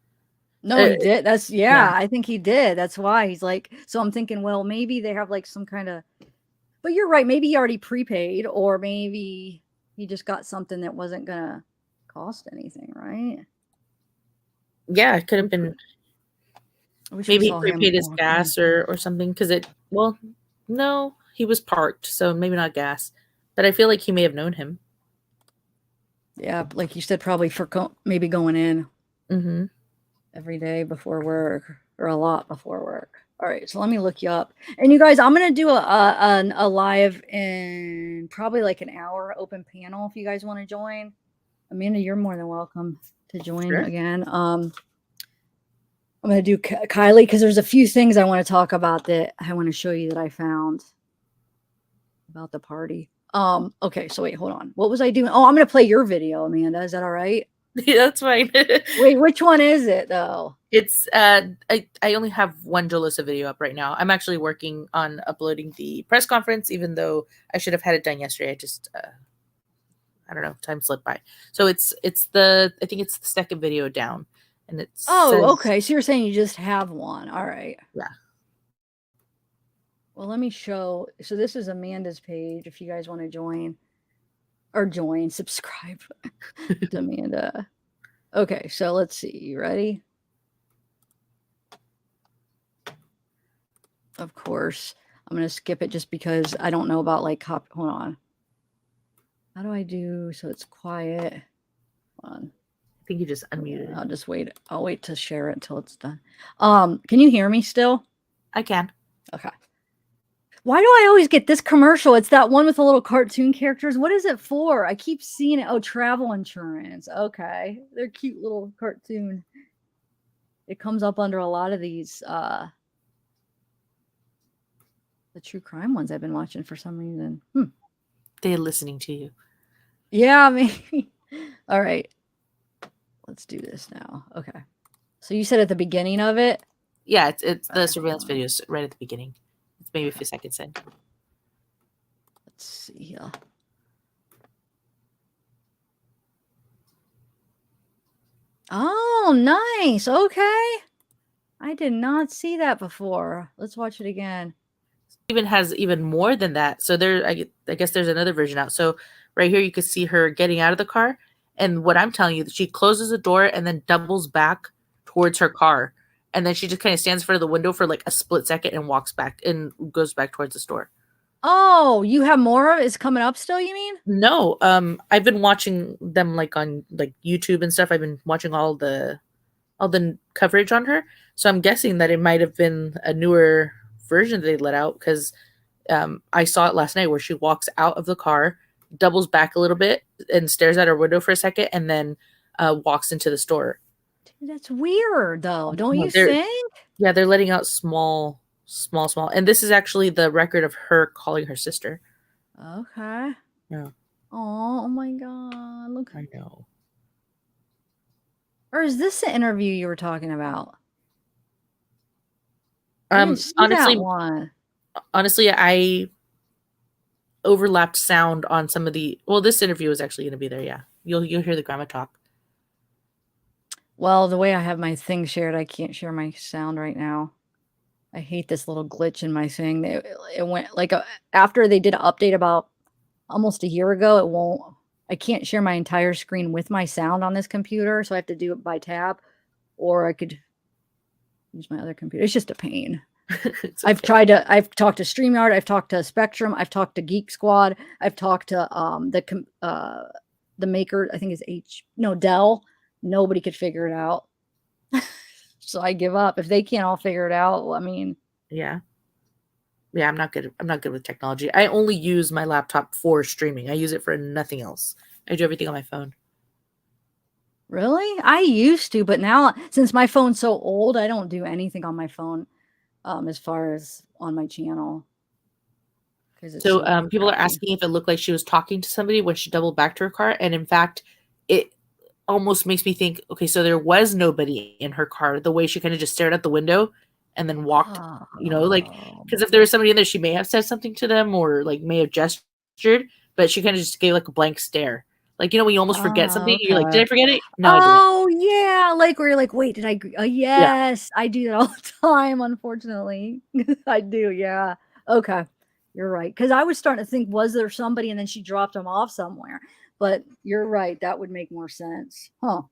No, he did. That's yeah. I think he did. That's why he's like. So I'm thinking, well, maybe they have like some kind of. But you're right. Maybe he already prepaid, or maybe he just got something that wasn't gonna cost anything, right? Yeah, it could have been. Maybe he prepaid his walk gas in. or something, because no, he was parked, so maybe not gas. But I feel like he may have known him. Yeah, like you said, probably for maybe going in Mm-hmm. every day before work, or a lot before work. All right, so let me look you up. And you guys, I'm gonna do a live in probably like an hour, open panel if you guys want to join. Amanda, you're more than welcome to join again. I'm gonna do Kylie because there's a few things I want to talk about that I want to show you that I found. about the party. Okay, so wait, hold on. What was I doing? Oh, I'm gonna play your video, Amanda. Is that all right? Yeah, that's fine. Wait, which one is it though? It's I only have one Jolissa video up right now. I'm actually working on uploading the press conference, even though I should have had it done yesterday. I just I don't know, time slipped by. So it's the I think it's the second video down, and it's okay. So you're saying you just have one. All right. Yeah. Well, let me show. So this is Amanda's page. If you guys want to join, subscribe to Amanda. Okay, so let's see. You ready? Of course, I'm gonna skip it just because I don't know about like hold on. How do I do so it's quiet? Hold on. I think you just unmuted. I'll just wait. I'll wait to share it until it's done. Can you hear me still? I can. Okay. Why do I always get this commercial? It's that one with the little cartoon characters. What is it for? I keep seeing it. Oh, travel insurance. Okay. They're cute little cartoon. It comes up under a lot of these the true crime ones I've been watching for some reason. They're listening to you. Yeah, maybe. All right. Let's do this now. Okay. So you said at the beginning of it? Yeah, it's the surveillance videos right at the beginning. It's maybe a few seconds in. Let's see here. Oh, nice. Okay. I did not see that before. Let's watch it again. Even has even more than that. So there, I guess there's another version out. So right here, you can see her getting out of the car. And what I'm telling you, that she closes the door and then doubles back towards her car. And then she just kind of stands in front of the window for like a split second and walks back and goes back towards the store. Oh, you have more of it? It's coming up still, you mean? No, I've been watching them like on like YouTube and stuff. I've been watching all the coverage on her. So I'm guessing that it might have been a newer version that they let out, because I saw it last night where she walks out of the car, doubles back a little bit and stares at her window for a second, and then walks into the store. Dude, that's weird though, don't No, you think? Yeah, they're letting out small. And this is actually the record of her calling her sister. Okay. Yeah. Oh my God. Look. I know. Or is this the interview you were talking about? I didn't see that one. Honestly, I overlapped sound on some of the. Well, this interview is actually going to be there. Yeah, you'll hear the grandma talk. Well, the way I have my thing shared, I can't share my sound right now. I hate this little glitch in my thing. It went like after they did an update about almost a year ago. It won't. I can't share my entire screen with my sound on this computer, so I have to do it by tab, or I could use my other computer. It's just a pain. Okay. I've talked to StreamYard, I've talked to Spectrum, I've talked to Geek Squad, I've talked to the maker, I think is Dell. Nobody could figure it out. So I give up. If they can't all figure it out, well, I mean, yeah, I'm not good with technology. I only use my laptop for streaming. I use it for nothing else. I do everything on my phone. Really? I used to, but now since my phone's so old, I don't do anything on my phone as far as on my channel. So people are asking if it looked like she was talking to somebody when she doubled back to her car. And in fact, it almost makes me think, okay, so there was nobody in her car, the way she kind of just stared out the window and then walked, because if there was somebody in there, she may have said something to them or like may have gestured, but she kind of just gave like a blank stare. Like, when you almost forget something, okay. You're like, did I forget it? No, I didn't. Yeah. Like where you're like, wait, did I? Yes, yeah. I do that all the time, unfortunately. I do. Yeah. Okay. You're right. Because I was starting to think, was there somebody and then she dropped them off somewhere? But you're right. That would make more sense. Huh.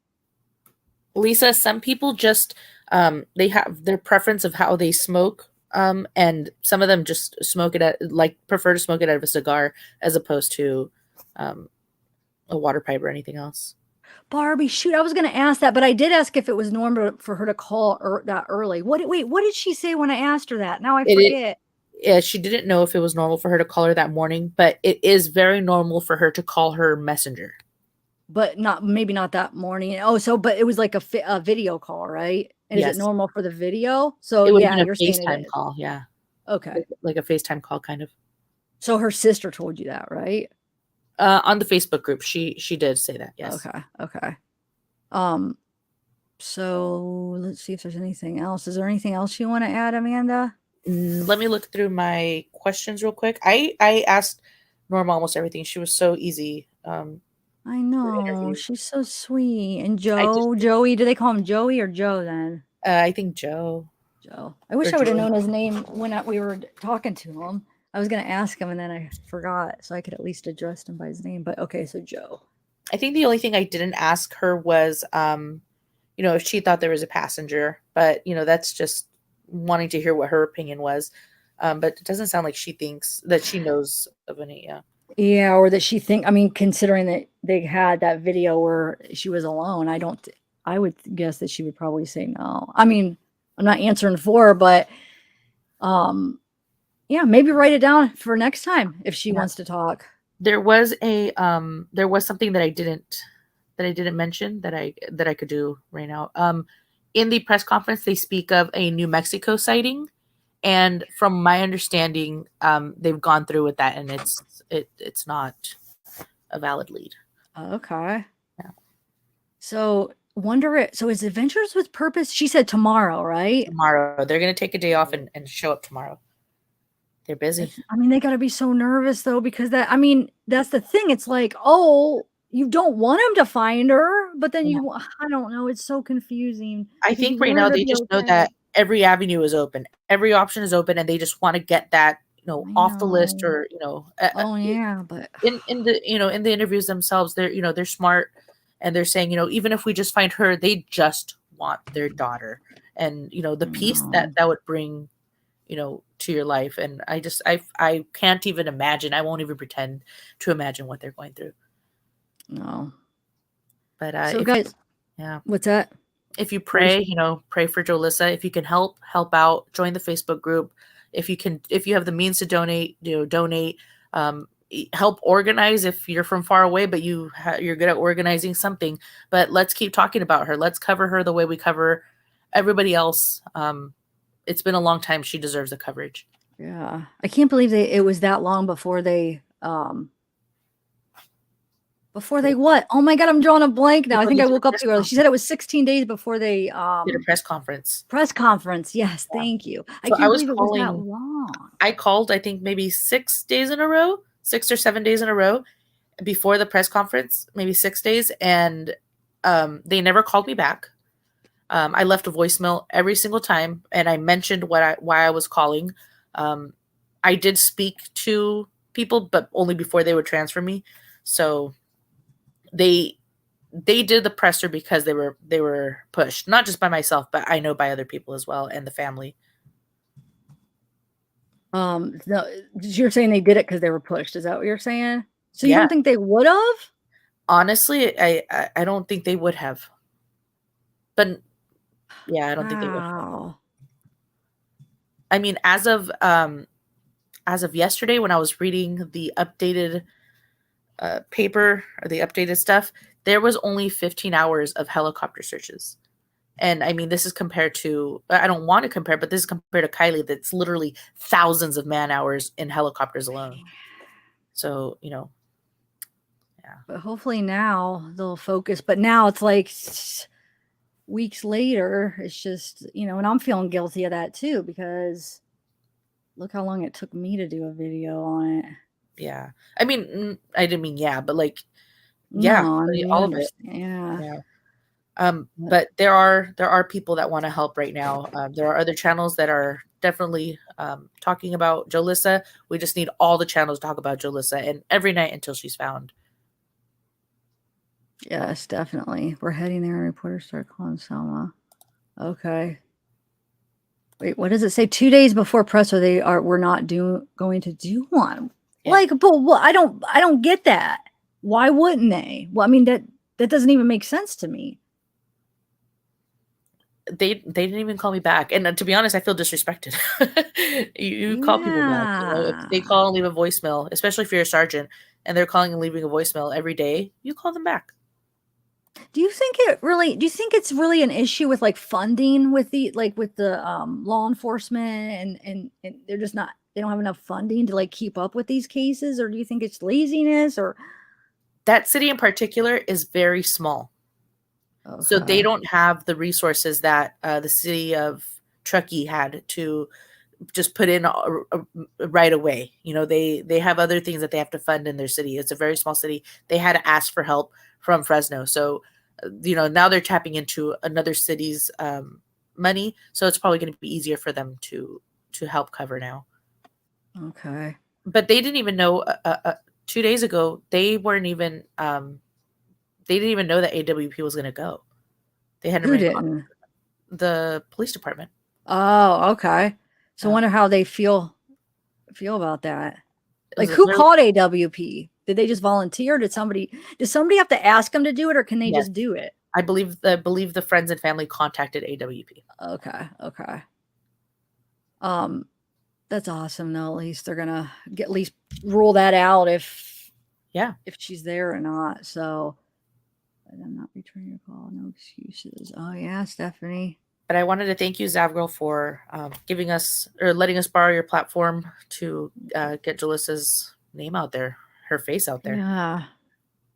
Lisa, some people just, they have their preference of how they smoke. And some of them just prefer to smoke it out of a cigar as opposed to a water pipe or anything else. Barbie, shoot, I was going to ask that, but I did ask if it was normal for her to call that early. What did she say when I asked her that? Now I forget. Yeah, she didn't know if it was normal for her to call her that morning, but it is very normal for her to call her messenger. But maybe not that morning. Oh, but it was like a video call, right? And yes. Is it normal for the video? So it would yeah, have been a FaceTime call. Yeah. Okay. Like a FaceTime call, kind of. So her sister told you that, right? On the Facebook group, she did say that. Yes. Okay. Okay. Um, so let's see if there's anything else. Is there anything else you want to add, Amanda? Let me look through my questions real quick. I asked Norma almost everything. She was so easy. I know. interview. She's so sweet. And I just, Joey, do they call him Joey or Joe then? I think Joe. Joe. I wish Or I would have Joey. known his name when we were talking to him. I was going to ask him and then I forgot. So I could at least address him by his name. But okay, so Joe. I think the only thing I didn't ask her was, if she thought there was a passenger, but that's just wanting to hear what her opinion was. But it doesn't sound like she thinks that she knows of any. Yeah. Yeah, or that I mean, considering that they had that video where she was alone, I would guess that she would probably say no. I mean, I'm not answering for her, but yeah, maybe write it down for next time if she wants to talk. There was something that I didn't mention that I could do right now. In the press conference, they speak of a New Mexico sighting, and from my understanding, they've gone through with that, and it's not a valid lead. Okay. Yeah. So so is Adventures with Purpose? She said tomorrow, right? Tomorrow, they're gonna take a day off and show up tomorrow. They're busy. I mean, they got to be so nervous though, because that's the thing. It's like, oh, you don't want him to find her, but then I don't know. It's so confusing. I think right now they just know that every avenue is open, every option is open, and they just want to get that, off the list, or oh yeah, but in the in the interviews themselves, they're smart, and they're saying, even if we just find her, they just want their daughter, and the peace that would bring, to your life. And I can't even imagine. I won't even pretend to imagine what they're going through. No. But so guys, yeah, what's that? If you pray, pray for Jolissa. If you can help out, join the Facebook group. If you have the means to donate, donate. Help organize if you're from far away, but you're good at organizing something. But let's keep talking about her. Let's cover her the way we cover everybody else. It's been a long time. She deserves the coverage. Yeah, I can't believe it was that long before they what? Oh my God, I'm drawing a blank now. I think I woke up too early. She said it was 16 days before they did a press conference. Press conference. Yes, thank you. I can't believe it was that long. I called, I think maybe 6 days in a row, 6 or 7 days in a row before the press conference, maybe 6 days, and they never called me back. I left a voicemail every single time, and I mentioned why I was calling. I did speak to people, but only before they would transfer me. So they did the presser because they were pushed, not just by myself, but I know by other people as well, and the family. No, you're saying they did it because they were pushed. Is that what you're saying? So you don't think they would have? Honestly, I don't think they would have. But yeah, I don't think they would have. I mean, as of yesterday, when I was reading the updated paper or the updated stuff, there was only 15 hours of helicopter searches. And I mean, this is compared to, I don't want to compare, but this is compared to Kylie, that's literally thousands of man hours in helicopters alone. So, yeah. But hopefully now they'll focus. But now it's like weeks later, it's just, and I'm feeling guilty of that too, because look how long it took me to do a video on it. Yeah. I mean, I didn't mean but like, yeah, no, I mean, all of it. Yeah. But there are people that want to help right now. There are other channels that are definitely talking about Jolissa. We just need all the channels to talk about Jolissa, and every night until she's found. Yes, definitely. We're heading there. Reporters start calling Selma. Okay. Wait, what does it say? 2 days before presser, we're not going to do one. Yeah. Like, but what? I don't get that. Why wouldn't they? Well, I mean, that doesn't even make sense to me. They didn't even call me back, and to be honest, I feel disrespected. you call people back. If they call and leave a voicemail, especially if you're a sergeant and they're calling and leaving a voicemail every day, you call them back. Do you think it's really an issue with like funding with the law enforcement and they're just not they don't have enough funding to like keep up with these cases, or do you think it's laziness or? That city in particular is very small. So they Okay. don't have the resources that the city of Truckee had to just put in right away. You know, they have other things that they have to fund in their city. It's a very small city. They had to ask for help from Fresno. So, you know, now they're tapping into another city's money. So it's probably going to be easier for them to help cover now. Okay. But they didn't even know 2 days ago. They weren't even. They didn't even know that AWP was going to go. They hadn't Who been in contact didn't? with the police department. Oh, okay. So I Uh, wonder how they feel about that. It Like was a who really, called AWP? Did they just volunteer? Does somebody have to ask them to do it, or can they yes. just do it? I believe the friends and family contacted AWP. Okay. Okay. That's awesome though. At least they're gonna at least rule that out if she's there or not. So but I'm not returning your call. No excuses. Oh yeah, Stephanie. But I wanted to thank you, Zavgirl, for giving us or letting us borrow your platform to get Jolissa's name out there, her face out there. Yeah.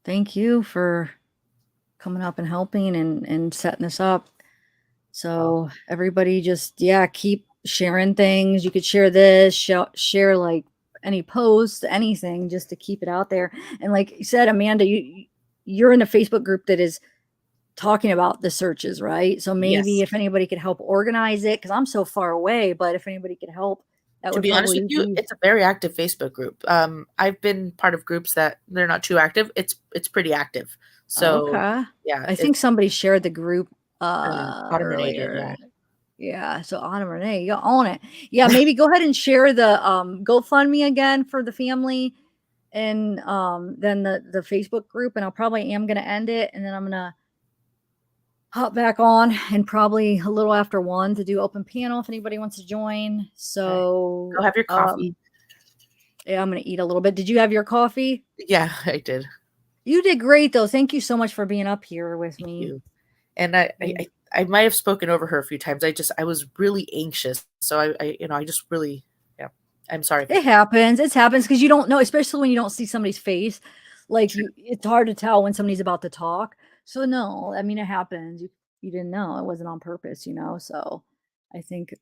Thank you for coming up and helping and setting this up. So everybody just keep sharing things. You could share this, share like any post, anything, just to keep it out there. And like you said, Amanda, you're in a Facebook group that is talking about the searches, right? So maybe Yes. if anybody could help organize it, because I'm so far away, but if anybody could help, that To would be honest with probably you, be it's a very active Facebook group. I've been part of groups that they're not too active. It's pretty active. So okay. yeah, I think somebody shared the group Autumn Renee did, earlier. yeah. Yeah, so Autumn Renee, you own it. Yeah, maybe go ahead and share the GoFundMe again for the family, and then the Facebook group, and I'll probably am gonna end it, and then I'm gonna hop back on and probably a little after 1 to do open panel if anybody wants to join. So Go have your coffee. yeah, I'm gonna eat a little bit. Did you have your coffee? Yeah, I did. You did great though. Thank you so much for being up here with Thank me. you. And I might have spoken over her a few times. I was really anxious. So I just really, yeah, I'm sorry. It happens. It happens because you don't know, especially when you don't see somebody's face. Like it's hard to tell when somebody's about to talk. So no, I mean it happens. You didn't know. It wasn't on purpose, So I think,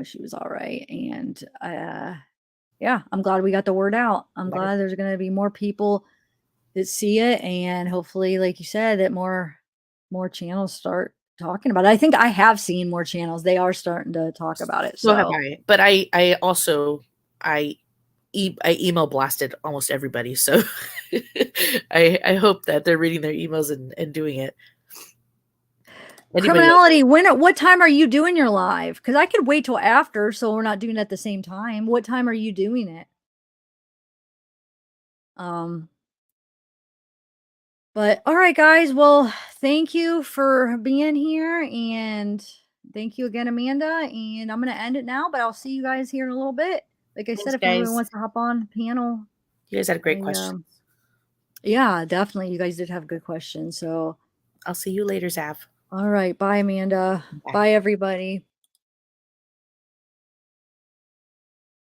she was all right. And yeah, I'm glad we got the word out. I'm glad there's gonna be more people that see it, and hopefully, like you said, that more channels start talking about it. I think I have seen more channels. They are starting to talk about it. So have So I. But I also I email blasted almost everybody. So I hope that they're reading their emails and doing it. Anybody else? criminality, what time are you doing your live? Because I could wait till after, so we're not doing it at the same time. What time are you doing it? But all right, guys. Well, thank you for being here, and thank you again, Amanda. And I'm gonna end it now, but I'll see you guys here in a little bit. Like I said, Thanks, if anybody guys. wants to hop on panel, You guys had great questions. yeah, definitely. You guys did have good questions. So I'll see you later, Zav. all right, bye, Amanda. Bye. Bye everybody.